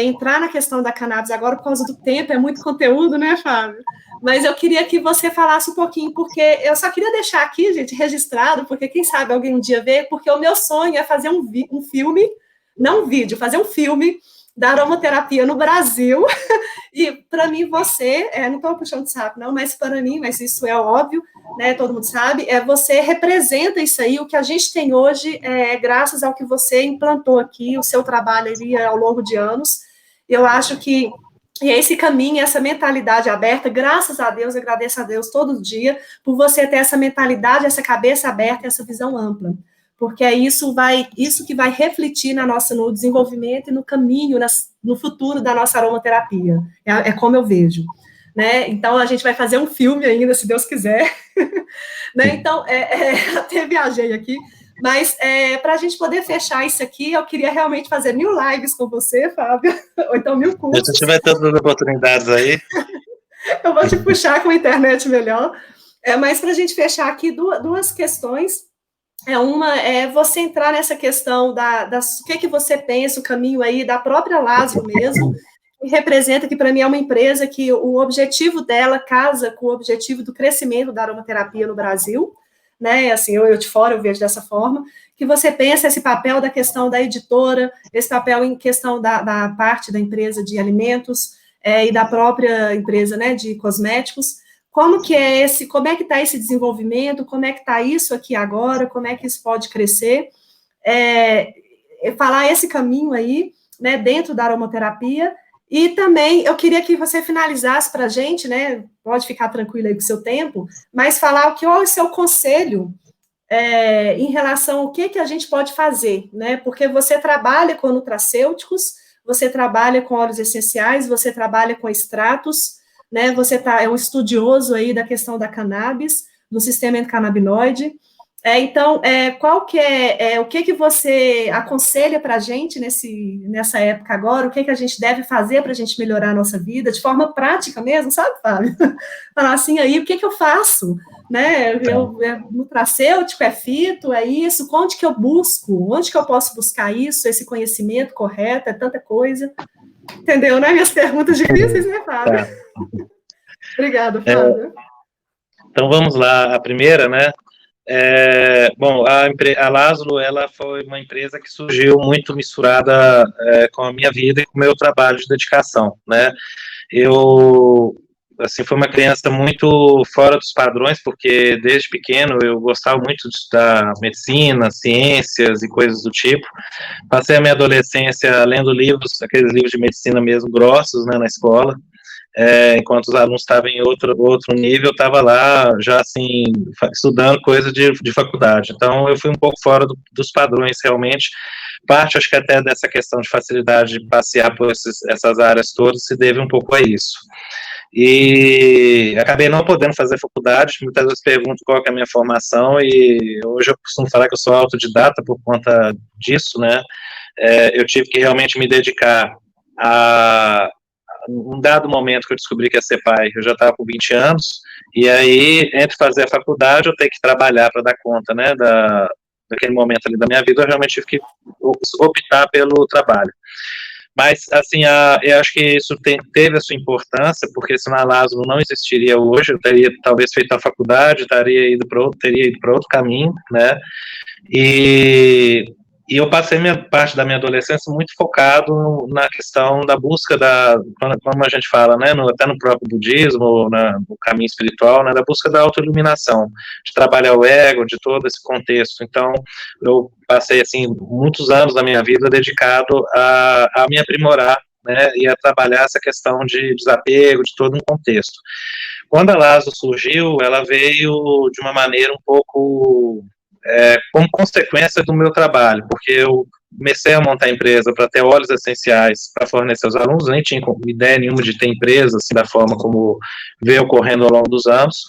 entrar na questão da cannabis agora por causa do tempo, é muito conteúdo, né, Fábio? Mas eu queria que você falasse um pouquinho, porque eu só queria deixar aqui, gente, registrado, porque quem sabe alguém um dia vê, porque o meu sonho é fazer um filme, não um vídeo, fazer um filme da aromaterapia no Brasil, e para mim você, não estou puxando de saco não, mas para mim, mas isso é óbvio, né, todo mundo sabe, você representa isso aí, o que a gente tem hoje, graças ao que você implantou aqui, o seu trabalho ali ao longo de anos, eu acho que esse caminho, essa mentalidade aberta, graças a Deus, eu agradeço a Deus todo dia, por você ter essa mentalidade, essa cabeça aberta, essa visão ampla, porque é isso que vai refletir no desenvolvimento e no caminho, no futuro da nossa aromaterapia. É como eu vejo. Né? Então, a gente vai fazer um filme ainda, se Deus quiser. Né? Então, até viajei aqui. Mas, para a gente poder fechar isso aqui, eu queria realmente fazer 1000 lives com você, Fábio, ou então 1000 cursos. Se tiver todas as oportunidades aí. Eu vou te puxar com a internet melhor. Mas, para a gente fechar aqui, duas questões. Uma é você entrar nessa questão o que você pensa, o caminho aí da própria Lázaro mesmo, que representa que para mim é uma empresa que o objetivo dela casa com o objetivo do crescimento da aromaterapia no Brasil, né, assim, eu de fora eu vejo dessa forma, que você pensa esse papel da questão da editora, esse papel em questão da parte da empresa de alimentos e da própria empresa, né, de cosméticos. Como que está esse desenvolvimento, como é que está isso aqui agora, como é que isso pode crescer, falar esse caminho aí, né, dentro da aromaterapia, e também eu queria que você finalizasse para a gente, né, pode ficar tranquilo aí com o seu tempo, mas falar qual é o seu conselho em relação ao que a gente pode fazer, né, porque você trabalha com nutracêuticos, você trabalha com óleos essenciais, você trabalha com extratos, né, você é um estudioso aí da questão da cannabis, do sistema endocannabinoide. Então, qual que o que você aconselha para a gente nessa época agora? O que a gente deve fazer para a gente melhorar a nossa vida, de forma prática mesmo, sabe, Fábio? Falar assim, aí, o que eu faço? Né? Nutracêutico, fito, é isso? Onde que eu busco? Onde que eu posso buscar isso, esse conhecimento correto? É tanta coisa. Entendeu, né? Minhas perguntas difíceis, né, Fábio? Tá. Obrigada, Fábio. Então, vamos lá. A primeira, né? Bom, a Lázaro, ela foi uma empresa que surgiu muito misturada com a minha vida e com o meu trabalho de dedicação, né? Eu, assim, fui uma criança muito fora dos padrões, porque desde pequeno eu gostava muito de estudar medicina, ciências e coisas do tipo. Passei a minha adolescência lendo livros, aqueles livros de medicina mesmo grossos, né, na escola. enquanto os alunos estavam em outro nível, eu estava lá já, assim, estudando coisa de faculdade. Então, eu fui um pouco fora dos padrões, realmente. Parte, acho que até dessa questão de facilidade de passear por essas áreas todas se deve um pouco a isso. E acabei não podendo fazer faculdade, muitas vezes pergunto qual que é a minha formação, e hoje eu costumo falar que eu sou autodidata por conta disso, né? Eu tive que realmente me dedicar a um dado momento que eu descobri que ia ser pai, eu já estava com 20 anos, e aí, entre fazer a faculdade, eu ter que trabalhar para dar conta, né, daquele momento ali da minha vida, eu realmente tive que optar pelo trabalho. Mas, assim, eu acho que isso teve a sua importância, porque senão a Lázaro não existiria hoje, eu teria talvez feito a faculdade, teria ido para outro caminho, né, e eu passei parte da minha adolescência muito focado na questão da busca como a gente fala, né, até no próprio budismo, no caminho espiritual, né, da busca da autoiluminação, de trabalhar o ego, de todo esse contexto. Então, eu passei, assim, muitos anos da minha vida dedicado a me aprimorar, né, e a trabalhar essa questão de desapego, de todo um contexto. Quando a Lazo surgiu, ela veio de uma maneira um pouco como consequência do meu trabalho, porque eu comecei a montar a empresa para ter óleos essenciais para fornecer aos alunos, nem tinha ideia nenhuma de ter empresa, assim, da forma como veio ocorrendo ao longo dos anos,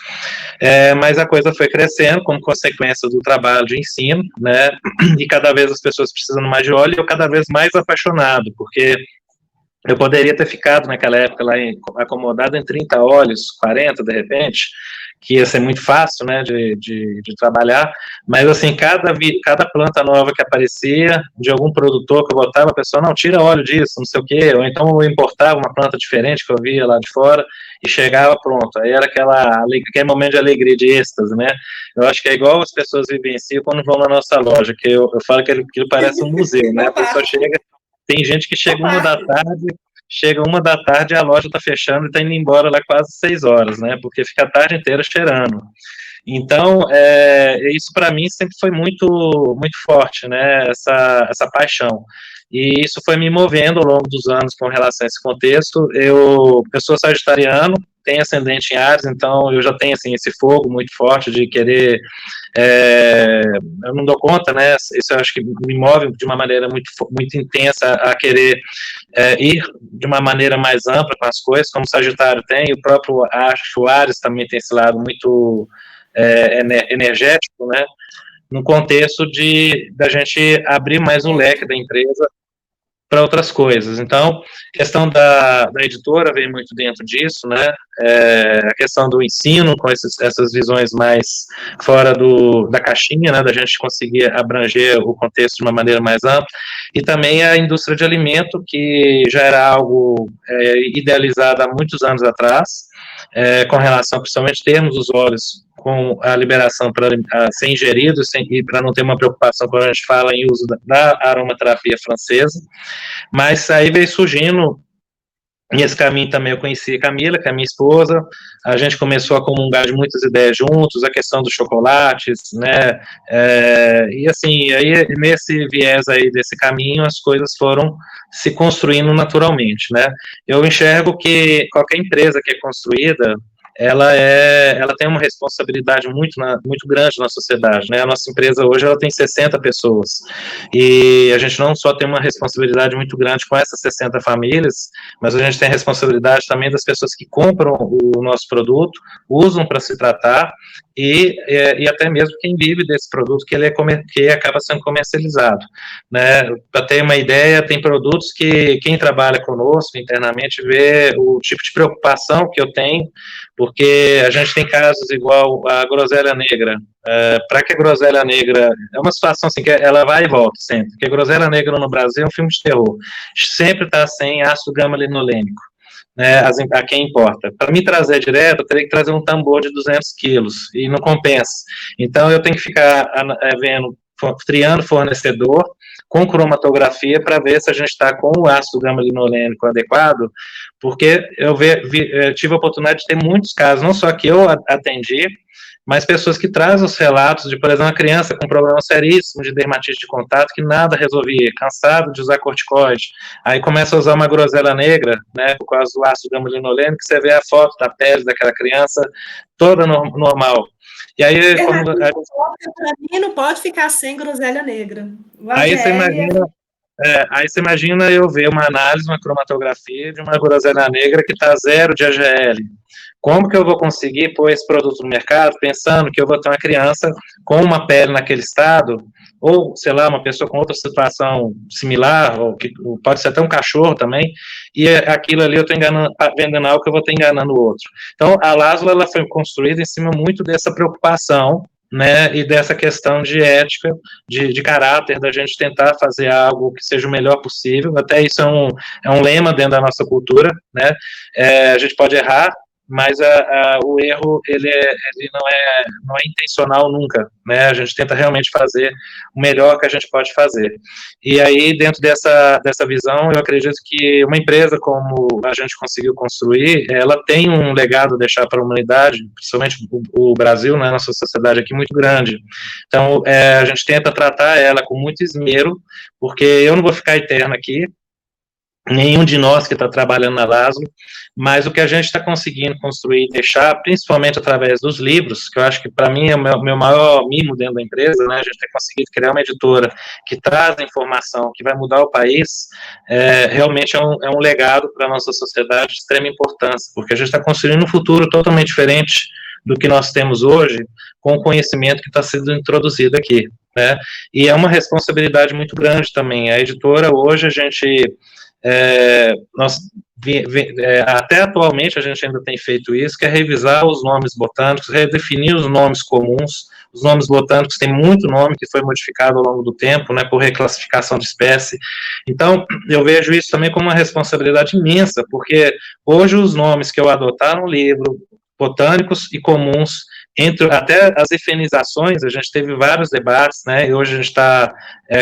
mas a coisa foi crescendo como consequência do trabalho de ensino, né, e cada vez as pessoas precisando mais de óleo, e eu cada vez mais apaixonado, porque eu poderia ter ficado naquela época lá acomodado em 30 óleos, 40 de repente, que ia ser muito fácil, né, de trabalhar, mas assim, cada planta nova que aparecia, de algum produtor que eu botava, a pessoa, não, tira óleo disso, não sei o quê, ou então eu importava uma planta diferente que eu via lá de fora, e chegava pronto, aí era aquele momento de alegria, de êxtase, né, eu acho que é igual as pessoas vivenciam quando vão na nossa loja, que eu falo que aquilo parece um museu, né, a pessoa chega, tem gente que chega 1h da tarde, a loja está fechando e está indo embora lá quase 6 horas, né? Porque fica a tarde inteira cheirando. Então, isso para mim sempre foi muito, muito forte, né? Essa paixão. E isso foi me movendo ao longo dos anos com relação a esse contexto. Eu sou sagitariano, tenho ascendente em Áries, então eu já tenho assim, esse fogo muito forte de querer. Eu não dou conta, né? Isso eu acho que me move de uma maneira muito, muito intensa a querer ir de uma maneira mais ampla com as coisas, como o Sagitário tem, e o próprio Ares também tem esse lado muito energético, né? No contexto da gente abrir mais um leque da empresa para outras coisas. Então, a questão da editora vem muito dentro disso, né? A questão do ensino, com essas visões mais fora da caixinha, né? Da gente conseguir abranger o contexto de uma maneira mais ampla, e também a indústria de alimento, que já era algo idealizado há muitos anos atrás, com relação, principalmente, termos os óleos com a liberação para ser ingerido e para não ter uma preocupação quando a gente fala em uso da aromaterapia francesa. Mas aí veio surgindo, nesse caminho também eu conheci a Camila, que é a minha esposa, a gente começou a comungar de muitas ideias juntos, a questão dos chocolates, né, e assim, aí nesse viés aí desse caminho, as coisas foram se construindo naturalmente, né. Eu enxergo que qualquer empresa que é construída, ela tem uma responsabilidade muito grande na sociedade, né? A nossa empresa hoje ela tem 60 pessoas, e a gente não só tem uma responsabilidade muito grande com essas 60 famílias, mas a gente tem a responsabilidade também das pessoas que compram o nosso produto, usam para se tratar, e até mesmo quem vive desse produto que acaba sendo comercializado, né? Para ter uma ideia, tem produtos que quem trabalha conosco internamente vê o tipo de preocupação que eu tenho, porque a gente tem casos igual a groselha negra. Para que a groselha negra, é uma situação assim, que ela vai e volta sempre, porque a groselha negra no Brasil é um filme de terror, sempre está sem ácido gama-linolênico, né, a quem importa. Para me trazer direto, eu teria que trazer um tambor de 200 quilos, e não compensa. Então, eu tenho que ficar triando fornecedor, com cromatografia, para ver se a gente está com o ácido gama-linolênico adequado, porque eu tive a oportunidade de ter muitos casos, não só que eu atendi, mas pessoas que trazem os relatos de, por exemplo, uma criança com problema seríssimo de dermatite de contato que nada resolvia, cansado de usar corticoide, aí começa a usar uma groselha negra, né, por causa do ácido gamulinolênico, que você vê a foto da pele daquela criança toda normal. E aí, para mim não pode ficar sem groselha negra. Aí você imagina eu ver uma análise, uma cromatografia de uma groselha negra que está 0 de AGL. Como que eu vou conseguir pôr esse produto no mercado pensando que eu vou ter uma criança com uma pele naquele estado, ou, sei lá, uma pessoa com outra situação similar, ou pode ser até um cachorro também, e aquilo ali eu estou vendendo algo que eu vou estar enganando o outro. Então, a Lázula, ela foi construída em cima muito dessa preocupação, né, e dessa questão de ética, de caráter, da gente tentar fazer algo que seja o melhor possível. Até isso é um lema dentro da nossa cultura, né, a gente pode errar, mas o erro, ele não é intencional nunca, né, a gente tenta realmente fazer o melhor que a gente pode fazer. E aí, dentro dessa visão, eu acredito que uma empresa como a gente conseguiu construir, ela tem um legado a deixar para a humanidade, principalmente o Brasil, né, nossa sociedade aqui muito grande. Então, a gente tenta tratar ela com muito esmero, porque eu não vou ficar eterno aqui, nenhum de nós que está trabalhando na Lázaro, mas o que a gente está conseguindo construir e deixar, principalmente através dos livros, que eu acho que para mim é o meu maior mimo dentro da empresa, né, a gente tem conseguido criar uma editora que traz informação, que vai mudar o país, realmente é um legado para a nossa sociedade de extrema importância, porque a gente está construindo um futuro totalmente diferente do que nós temos hoje, com o conhecimento que está sendo introduzido aqui, né, e é uma responsabilidade muito grande também. A editora, hoje, a gente até atualmente a gente ainda tem feito isso, que é revisar os nomes botânicos, redefinir os nomes comuns. Os nomes botânicos têm muito nome que foi modificado ao longo do tempo, né, por reclassificação de espécie. Então, eu vejo isso também como uma responsabilidade imensa, porque hoje os nomes que eu adotar no livro, botânicos e comuns, até as efenizações, a gente teve vários debates, né, e hoje a gente está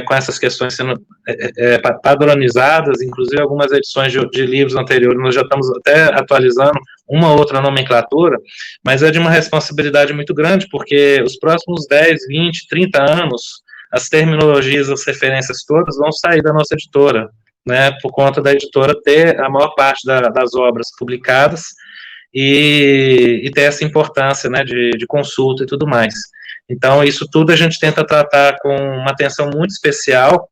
com essas questões sendo padronizadas, inclusive algumas edições de livros anteriores, nós já estamos até atualizando uma outra nomenclatura, mas é de uma responsabilidade muito grande, porque os próximos 10, 20, 30 anos, as terminologias, as referências todas vão sair da nossa editora, né, por conta da editora ter a maior parte das obras publicadas, e ter essa importância, né, de consulta e tudo mais. Então, isso tudo a gente tenta tratar com uma atenção muito especial,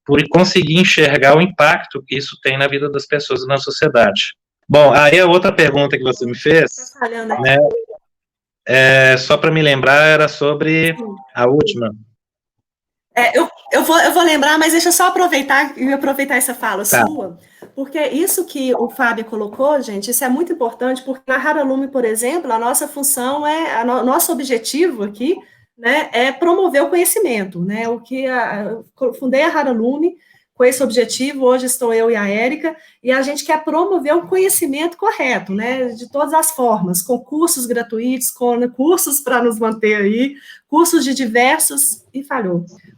por conseguir enxergar o impacto que isso tem na vida das pessoas e na sociedade. Bom, aí a outra pergunta que você me fez, né, só para me lembrar, era sobre a última. Eu vou lembrar, mas deixa eu só aproveitar essa fala sua, porque isso que o Fábio colocou, gente, isso é muito importante, porque na Rara Lume, por exemplo, a nossa função nosso objetivo aqui, né, é promover o conhecimento, né, eu fundei a Rara Lume com esse objetivo, hoje estou eu e a Érica, e a gente quer promover o conhecimento correto, né, de todas as formas, com cursos gratuitos, com cursos para nos manter aí, cursos de diversos,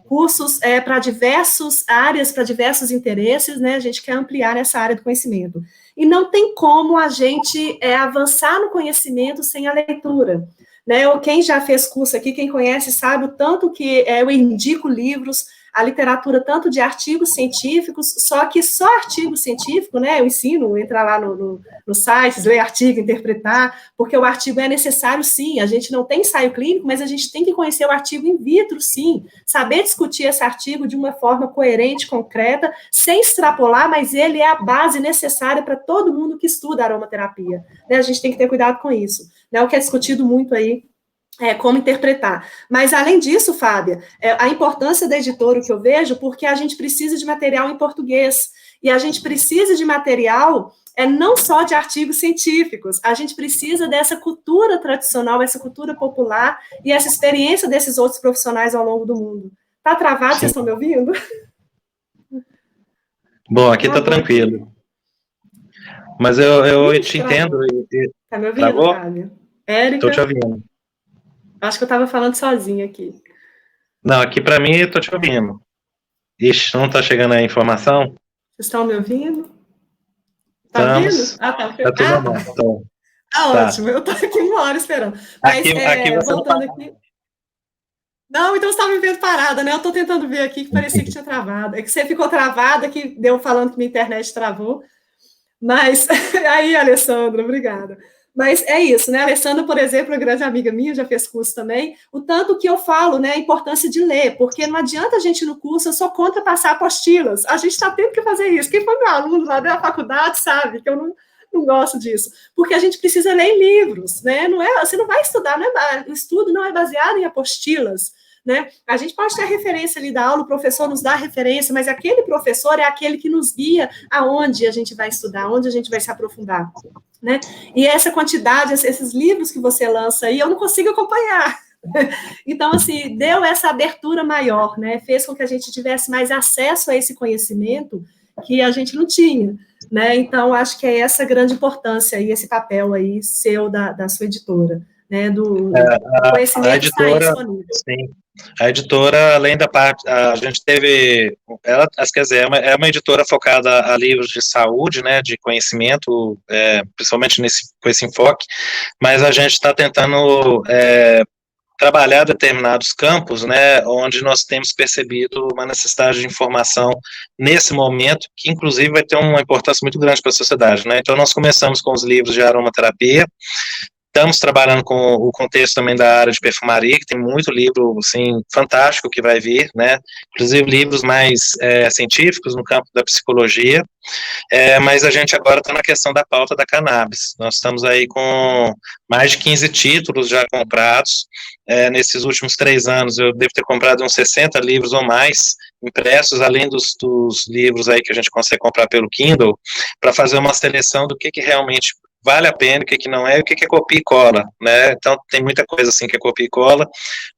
cursos para diversas áreas, para diversos interesses, né, a gente quer ampliar essa área do conhecimento. E não tem como a gente avançar no conhecimento sem a leitura, né, quem já fez curso aqui, quem conhece, sabe o tanto que eu indico livros, a literatura tanto de artigos científicos, só que só artigo científico, né, eu ensino, entrar lá no site, ler artigo, interpretar, porque o artigo é necessário, sim, a gente não tem ensaio clínico, mas a gente tem que conhecer o artigo in vitro, sim, saber discutir esse artigo de uma forma coerente, concreta, sem extrapolar, mas ele é a base necessária para todo mundo que estuda aromaterapia, né, a gente tem que ter cuidado com isso, né, o que é discutido muito aí, como interpretar. Mas, além disso, Fábia, a importância da editora, o que eu vejo, porque a gente precisa de material em português, e a gente precisa de material não só de artigos científicos, a gente precisa dessa cultura tradicional, essa cultura popular, e essa experiência desses outros profissionais ao longo do mundo. Está travado? Sim. Vocês estão me ouvindo? Bom, aqui está tranquilo. Mas eu te entendo. Está me ouvindo, Fábio? Érica? Estou te ouvindo. Acho que eu estava falando sozinha aqui. Não, aqui para mim eu estou te ouvindo. Ixi, não está chegando a informação? Vocês estão me ouvindo? Tá ouvindo? Tá tudo bom. Tá Tá. ótimo, eu estou aqui 1 hora esperando. Mas, Aqui você não voltando aqui... Não, então você estava me vendo parada, né? Eu estou tentando ver aqui que parecia que tinha travado. É que você ficou travada, que deu falando que minha internet travou. Mas, aí, Alessandra, obrigada. Mas é isso, né? A Alessandra, por exemplo, é uma grande amiga minha, já fez curso também. O tanto que eu falo, né? A importância de ler, porque não adianta a gente ir no curso, eu sou contra passar apostilas. A gente está tendo que fazer isso. Quem foi meu aluno lá da faculdade sabe que eu não gosto disso. Porque a gente precisa ler em livros, né? Não é, você não vai estudar, o estudo não é baseado em apostilas. Né? A gente pode ter a referência ali da aula, o professor nos dá a referência, mas aquele professor é aquele que nos guia aonde a gente vai estudar, onde a gente vai se aprofundar. Né? E essa quantidade, esses livros que você lança aí, eu não consigo acompanhar. Então, assim, deu essa abertura maior, né? Fez com que a gente tivesse mais acesso a esse conhecimento que a gente não tinha. Né? Então, acho que é essa grande importância e esse papel aí seu da sua editora, né? Do a conhecimento estar aí editora, disponível. sim. A editora, além da parte, a gente teve, ela, quer dizer, é uma editora focada a livros de saúde, né, de conhecimento, principalmente com esse enfoque, mas a gente está tentando trabalhar determinados campos, né, onde nós temos percebido uma necessidade de informação nesse momento, que inclusive vai ter uma importância muito grande para a sociedade, né. Então nós começamos com os livros de aromaterapia. Estamos trabalhando com o contexto também da área de perfumaria, que tem muito livro, assim, fantástico que vai vir, né, inclusive livros mais científicos no campo da psicologia, mas a gente agora está na questão da pauta da cannabis. Nós estamos aí com mais de 15 títulos já comprados, nesses últimos 3 anos eu devo ter comprado uns 60 livros ou mais, impressos, além dos livros aí que a gente consegue comprar pelo Kindle, para fazer uma seleção do que realmente vale a pena, o que não é, e o que é copia e cola, né, então tem muita coisa assim que é copia e cola,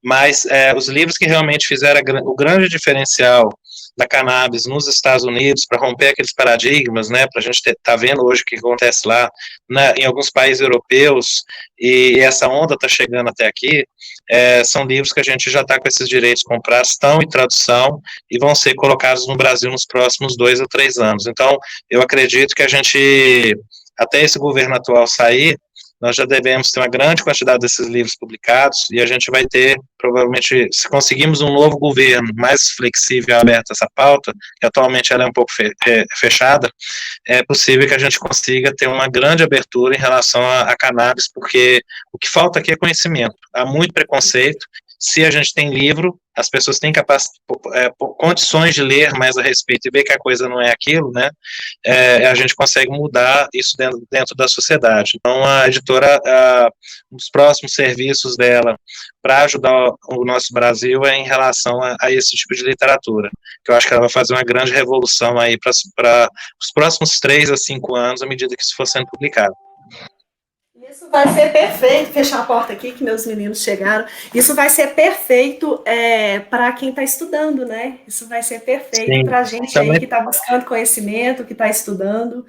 mas os livros que realmente fizeram o grande diferencial da cannabis nos Estados Unidos, para romper aqueles paradigmas, né, para a gente tá vendo hoje o que acontece lá, né, em alguns países europeus, e essa onda está chegando até aqui, são livros que a gente já está com esses direitos comprados, estão em tradução, e vão ser colocados no Brasil nos próximos 2 a 3 anos, então eu acredito que a gente, até esse governo atual sair, nós já devemos ter uma grande quantidade desses livros publicados, e a gente vai ter, provavelmente, se conseguirmos um novo governo mais flexível e aberto a essa pauta, que atualmente ela é um pouco fechada, é possível que a gente consiga ter uma grande abertura em relação a cannabis, porque o que falta aqui é conhecimento, há muito preconceito. Se a gente tem livro, as pessoas têm condições de ler mais a respeito e ver que a coisa não é aquilo, né, a gente consegue mudar isso dentro da sociedade. Então, a editora, os próximos serviços dela para ajudar o nosso Brasil é em relação a esse tipo de literatura, que eu acho que ela vai fazer uma grande revolução aí para os próximos 3 a 5 anos, à medida que isso for sendo publicado. Isso vai ser perfeito. Fechar a porta aqui, que meus meninos chegaram. Isso vai ser perfeito para quem está estudando, né? Isso vai ser perfeito para a gente também, aí que está buscando conhecimento, que está estudando.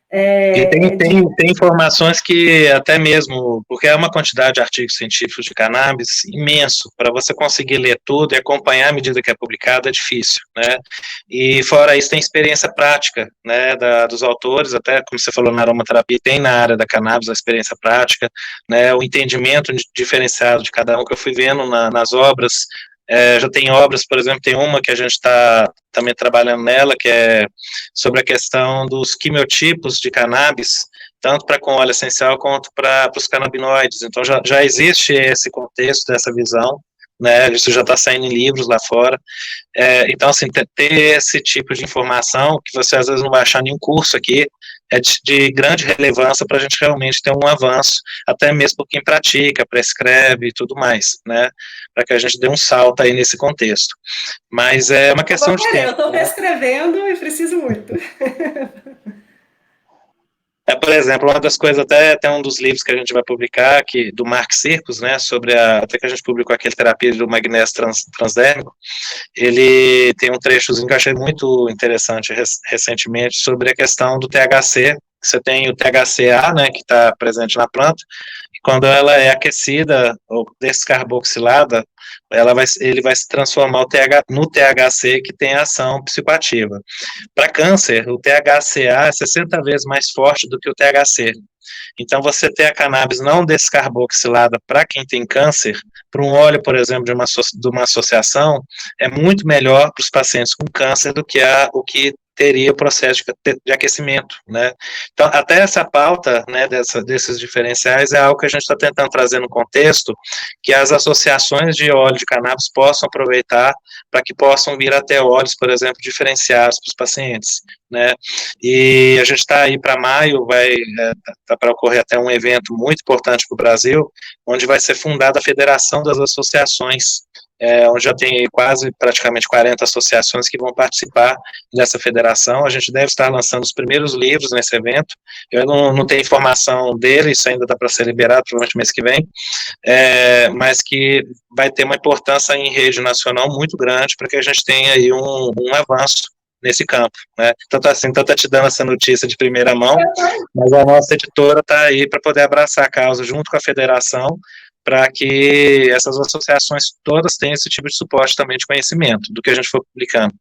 E tem informações que até mesmo, porque é uma quantidade de artigos científicos de cannabis imenso, para você conseguir ler tudo e acompanhar à medida que é publicado é difícil, né, e fora isso tem experiência prática, né, dos autores, até como você falou na aromaterapia, tem na área da cannabis a experiência prática, né, o entendimento diferenciado de cada um que eu fui vendo nas obras. Já tem obras, por exemplo, tem uma que a gente está também trabalhando nela, que é sobre a questão dos quimiotipos de cannabis, tanto para com óleo essencial quanto para os canabinoides. Então já existe esse contexto, essa visão, né, isso já está saindo em livros lá fora. Então, assim, ter esse tipo de informação, que você às vezes não vai achar nenhum curso aqui, é de grande relevância para a gente realmente ter um avanço, até mesmo por quem pratica, prescreve e tudo mais, né, para que a gente dê um salto aí nesse contexto. Mas é uma questão de tempo. Eu estou prescrevendo e preciso muito. Por exemplo, uma das coisas, até um dos livros que a gente vai publicar, do Mark Circus, né, até que a gente publicou aquele terapia do magnésio transdérmico, ele tem um trechozinho que eu achei muito interessante recentemente, sobre a questão do THC. Você tem o THCA, né, que está presente na planta, e quando ela é aquecida ou descarboxilada, ele vai se transformar no THC, que tem ação psicoativa. Para câncer, o THCA é 60 vezes mais forte do que o THC. Então, você ter a cannabis não descarboxilada para quem tem câncer, para um óleo, por exemplo, de uma associação, é muito melhor para os pacientes com câncer do que o que teria o processo de aquecimento, né? Então, até essa pauta, né, desses diferenciais é algo que a gente está tentando trazer no contexto, que as associações de óleo de cannabis possam aproveitar para que possam vir até óleos, por exemplo, diferenciados para os pacientes, né? E a gente está aí para maio, tá para ocorrer até um evento muito importante para o Brasil, onde vai ser fundada a Federação das Associações, onde já tem praticamente 40 associações que vão participar dessa federação. A gente deve estar lançando os primeiros livros nesse evento. Eu não tenho informação dele, isso ainda dá para ser liberado, provavelmente mês que vem, mas que vai ter uma importância em rede nacional muito grande para que a gente tenha aí um avanço nesse campo, né? Então tá te dando essa notícia de primeira mão, mas a nossa editora está aí para poder abraçar a causa junto com a federação, para que essas associações todas tenham esse tipo de suporte também de conhecimento do que a gente for publicando.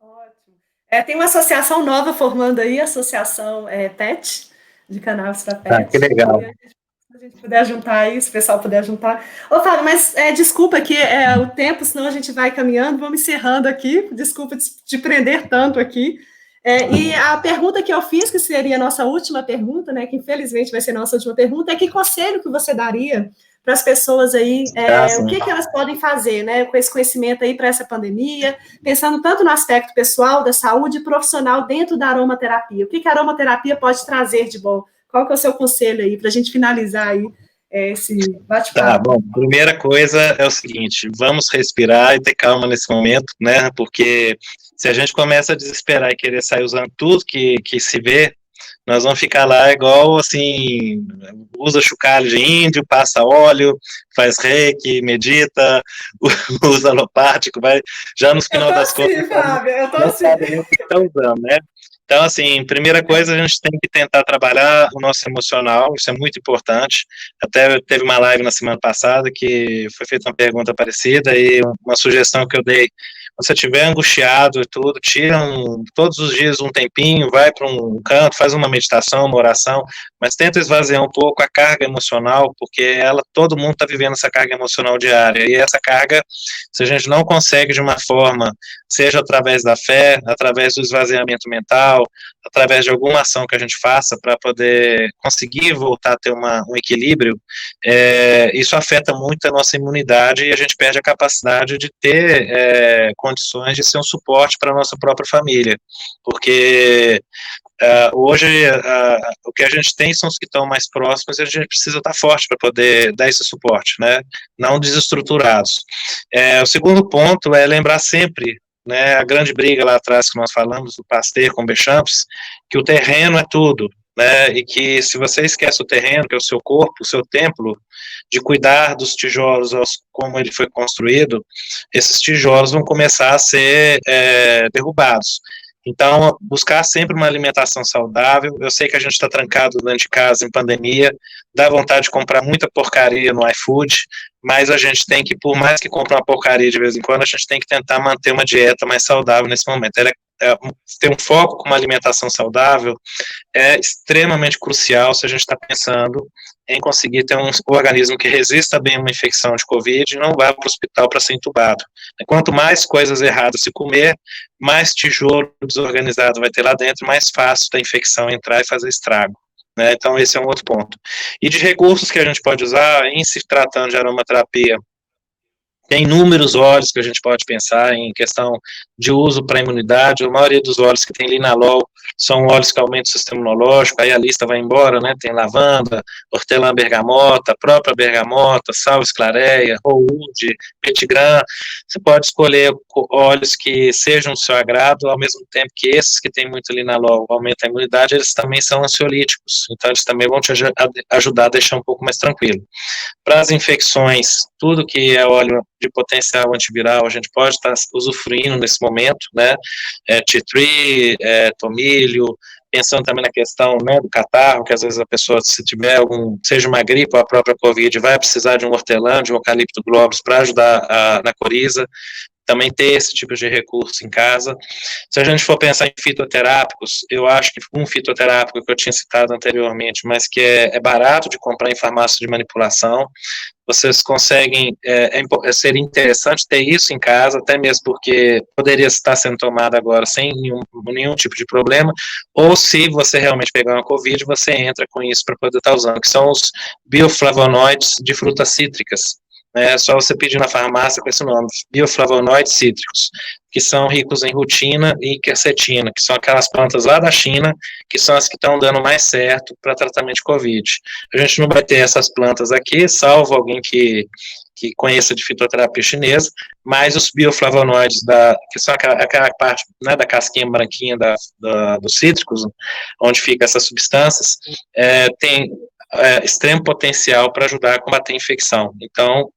Ótimo. Tem uma associação nova formando aí, a Associação PET, de Cannabis para PET. Que legal. Se a gente puder juntar aí, se o pessoal puder juntar. Ô, Fábio, mas desculpa que o tempo, senão a gente vai caminhando, vamos encerrando aqui, desculpa te prender tanto aqui. E a pergunta que eu fiz, que seria a nossa última pergunta, né, que infelizmente vai ser a nossa última pergunta, é que conselho que você daria para as pessoas aí, o que elas podem fazer, né, com esse conhecimento aí para essa pandemia, pensando tanto no aspecto pessoal, da saúde e profissional dentro da aromaterapia. O que a aromaterapia pode trazer de bom? Qual que é o seu conselho aí, para a gente finalizar aí esse bate-papo? Tá, bom, primeira coisa é o seguinte, vamos respirar e ter calma nesse momento, né, porque se a gente começa a desesperar e querer sair usando tudo que se vê, nós vamos ficar lá igual, assim, usa chocalho de índio, passa óleo, faz reiki, medita, usa alopático, vai, já no final das contas, Fábio, eu tô assim. Não sabe nem o que está usando, né? Então, assim, primeira coisa, a gente tem que tentar trabalhar o nosso emocional, isso é muito importante. Até teve uma live na semana passada que foi feita uma pergunta parecida e uma sugestão que eu dei. Quando você estiver angustiado e tudo, tira todos os dias um tempinho, vai para um canto, faz uma meditação, uma oração, mas tenta esvaziar um pouco a carga emocional, porque todo mundo está vivendo essa carga emocional diária, e essa carga, se a gente não consegue de uma forma, seja através da fé, através do esvaziamento mental, através de alguma ação que a gente faça para poder conseguir voltar a ter um equilíbrio, isso afeta muito a nossa imunidade e a gente perde a capacidade de ter condições de ser um suporte para a nossa própria família, porque hoje o que a gente tem são os que estão mais próximos e a gente precisa estar forte para poder dar esse suporte, né, não desestruturados. O segundo ponto é lembrar sempre, né, a grande briga lá atrás que nós falamos, do Pasteur com Bechamps, que o terreno é tudo, né, e que se você esquece o terreno, que é o seu corpo, o seu templo, de cuidar dos tijolos como ele foi construído, esses tijolos vão começar a ser derrubados. Então, buscar sempre uma alimentação saudável. Eu sei que a gente está trancado dentro de casa em pandemia, dá vontade de comprar muita porcaria no iFood, mas a gente tem que, por mais que compre uma porcaria de vez em quando, a gente tem que tentar manter uma dieta mais saudável nesse momento. Ter um foco com uma alimentação saudável é extremamente crucial se a gente está pensando em conseguir ter um organismo que resista bem a uma infecção de Covid e não vá para o hospital para ser entubado. Quanto mais coisas erradas se comer, mais tijolo desorganizado vai ter lá dentro, mais fácil da infecção entrar e fazer estrago, né? Então esse é um outro ponto. E de recursos que a gente pode usar em se tratando de aromaterapia, tem inúmeros óleos que a gente pode pensar em questão de uso para imunidade. A maioria dos óleos que tem linalol são óleos que aumentam o sistema imunológico, aí a lista vai embora, né? Tem lavanda, hortelã-bergamota, própria bergamota, salve-esclareia, roúde, petigram. Você pode escolher óleos que sejam do seu agrado, ao mesmo tempo que esses que têm muito linalol aumentam a imunidade, eles também são ansiolíticos, então eles também vão te ajudar a deixar um pouco mais tranquilo. Para as infecções, tudo que é óleo de potencial antiviral, a gente pode estar usufruindo nesse momento, né, tea tree, tomilho, pensando também na questão, né, do catarro, que às vezes a pessoa, se tiver seja uma gripe ou a própria Covid, vai precisar de um hortelã, de um eucalipto globulus para ajudar na coriza. também ter esse tipo de recurso em casa. Se a gente for pensar em fitoterápicos, eu acho que um fitoterápico que eu tinha citado anteriormente, mas que é barato de comprar em farmácia de manipulação, vocês conseguem, seria interessante ter isso em casa, até mesmo porque poderia estar sendo tomado agora sem nenhum tipo de problema, ou se você realmente pegar uma Covid, você entra com isso para poder estar usando, que são os bioflavonoides de frutas cítricas. É só você pedir na farmácia com esse nome, bioflavonoides cítricos, que são ricos em rutina e quercetina, que são aquelas plantas lá da China, que são as que estão dando mais certo para tratamento de Covid. A gente não vai ter essas plantas aqui, salvo alguém que conheça de fitoterapia chinesa, mas os bioflavonoides, que são aquela parte, né, da casquinha branquinha dos cítricos, onde ficam essas substâncias, tem extremo potencial para ajudar a combater a infecção. Então,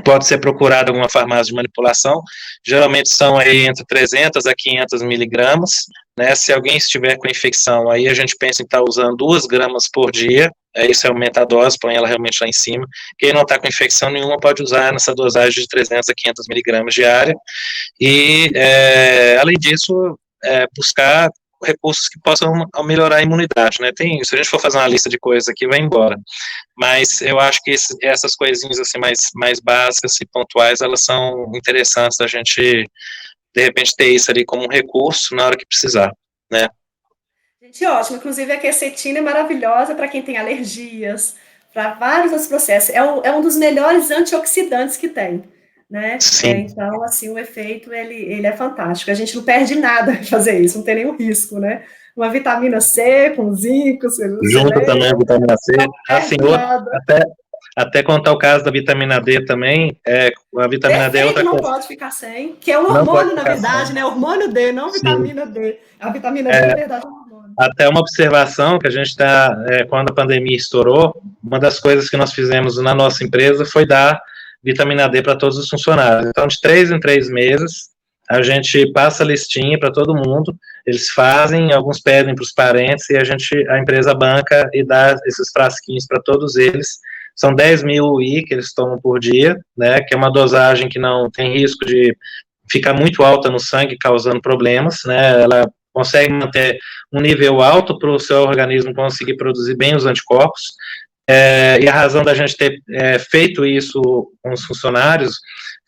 pode ser procurado alguma farmácia de manipulação, geralmente são aí entre 300 a 500 miligramas, né, se alguém estiver com infecção, aí a gente pensa em estar usando 2 gramas por dia, isso aumenta a dose, põe ela realmente lá em cima. Quem não está com infecção nenhuma pode usar nessa dosagem de 300 a 500 miligramas diária, e além disso, buscar recursos que possam melhorar a imunidade, né, se a gente for fazer uma lista de coisas aqui, vai embora, mas eu acho que essas coisinhas assim mais básicas e pontuais, elas são interessantes da gente, de repente, ter isso ali como um recurso na hora que precisar, né. Gente, ótimo, inclusive a quercetina é maravilhosa para quem tem alergias, para vários outros processos, é um dos melhores antioxidantes que tem, né, Sim. então, assim, o efeito, ele é fantástico, a gente não perde nada em fazer isso, não tem nenhum risco, né, uma vitamina C com zinco, Junto também a vitamina C, assim, nada. até contar o caso da vitamina D também, a vitamina D é outra não coisa. pode ficar sem, que é um Não pode hormônio, na ficar verdade, sem. né, hormônio D, não Sim. vitamina D, a vitamina D, na verdade, é um hormônio. Até uma observação que a gente está, quando a pandemia estourou, uma das coisas que nós fizemos na nossa empresa foi dar vitamina D para todos os funcionários. Então, de 3 em 3 meses, a gente passa a listinha para todo mundo, eles fazem, alguns pedem para os parentes, e a empresa banca e dá esses frasquinhos para todos eles. São 10.000 UI que eles tomam por dia, né, que é uma dosagem que não tem risco de ficar muito alta no sangue, causando problemas, né, ela consegue manter um nível alto para o seu organismo conseguir produzir bem os anticorpos, e a razão da gente ter feito isso com os funcionários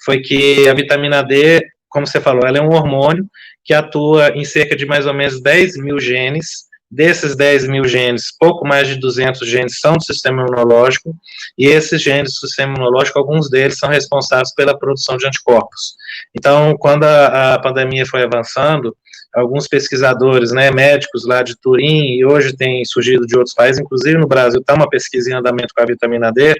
foi que a vitamina D, como você falou, ela é um hormônio que atua em cerca de mais ou menos 10.000 genes. Desses 10.000 genes, pouco mais de 200 genes são do sistema imunológico, e esses genes do sistema imunológico, alguns deles são responsáveis pela produção de anticorpos. Então, quando a pandemia foi avançando, alguns pesquisadores, né, médicos lá de Turim, e hoje tem surgido de outros países, inclusive no Brasil está uma pesquisa em andamento com a vitamina D,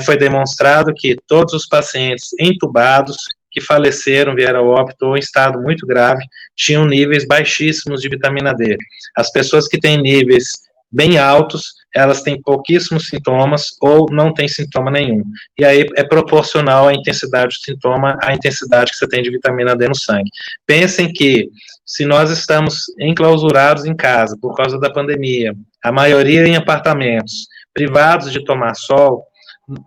foi demonstrado que todos os pacientes entubados que faleceram, vieram ao óbito ou em estado muito grave, tinham níveis baixíssimos de vitamina D. As pessoas que têm níveis bem altos, elas têm pouquíssimos sintomas ou não têm sintoma nenhum. E aí é proporcional à intensidade do sintoma, à intensidade que você tem de vitamina D no sangue. Pensem que, se nós estamos enclausurados em casa por causa da pandemia, a maioria em apartamentos, privados de tomar sol,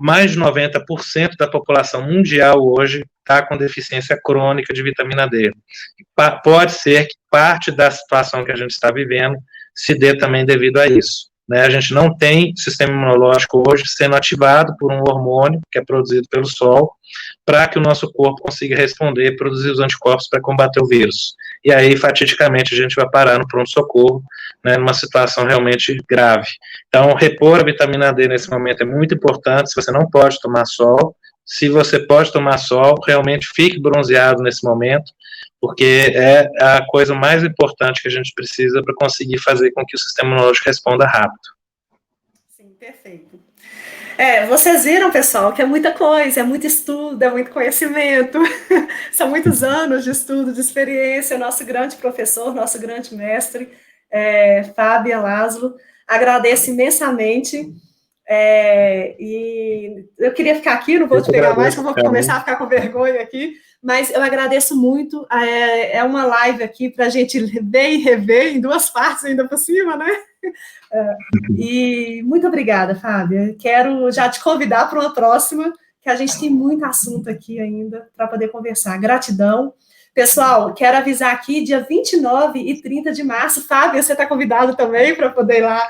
mais de 90% da população mundial hoje está com deficiência crônica de vitamina D. Pode ser que parte da situação que a gente está vivendo se dê também devido a isso. Né? A gente não tem sistema imunológico hoje sendo ativado por um hormônio que é produzido pelo sol, para que o nosso corpo consiga responder e produzir os anticorpos para combater o vírus. E aí, fatidicamente, a gente vai parar no pronto-socorro, né, numa situação realmente grave. Então, repor a vitamina D nesse momento é muito importante. Se você não pode tomar sol, se você pode tomar sol, realmente fique bronzeado nesse momento, porque é a coisa mais importante que a gente precisa para conseguir fazer com que o sistema imunológico responda rápido. Sim, perfeito. Vocês viram, pessoal, que é muita coisa, é muito estudo, é muito conhecimento, são muitos anos de estudo, de experiência, nosso grande professor, nosso grande mestre, Fábio Laszlo, agradeço imensamente, e eu queria ficar aqui, não vou te pegar mais, que eu vou começar a ficar com vergonha aqui, mas eu agradeço muito, é uma live aqui para a gente ver e rever em 2 partes ainda por cima, né? E muito obrigada, Fábio. Quero já te convidar para uma próxima, que a gente tem muito assunto aqui ainda para poder conversar. Gratidão. Pessoal, quero avisar aqui, dia 29 e 30 de março, Fábio, você está convidado também para poder ir lá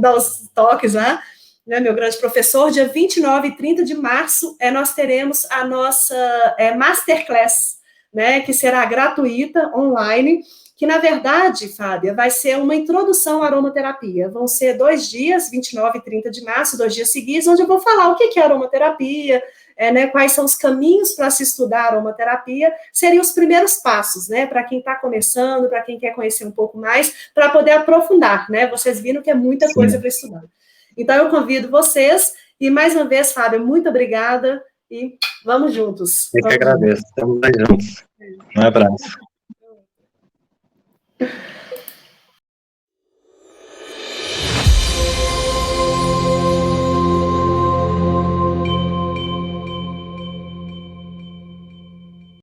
dar os toques lá, né, meu grande professor. Dia 29 e 30 de março, nós teremos a nossa Masterclass, né, que será gratuita, online, que, na verdade, Fábia, vai ser uma introdução à aromaterapia. Vão ser 2 dias, 29 e 30 de março, 2 dias seguidos, onde eu vou falar o que é aromaterapia, né, quais são os caminhos para se estudar a aromaterapia, seriam os primeiros passos, né, para quem está começando, para quem quer conhecer um pouco mais, para poder aprofundar, né, vocês viram que é muita coisa para estudar. Então, eu convido vocês, e mais uma vez, Fábio, muito obrigada, e vamos juntos. Eu que agradeço, estamos aí juntos. Um abraço.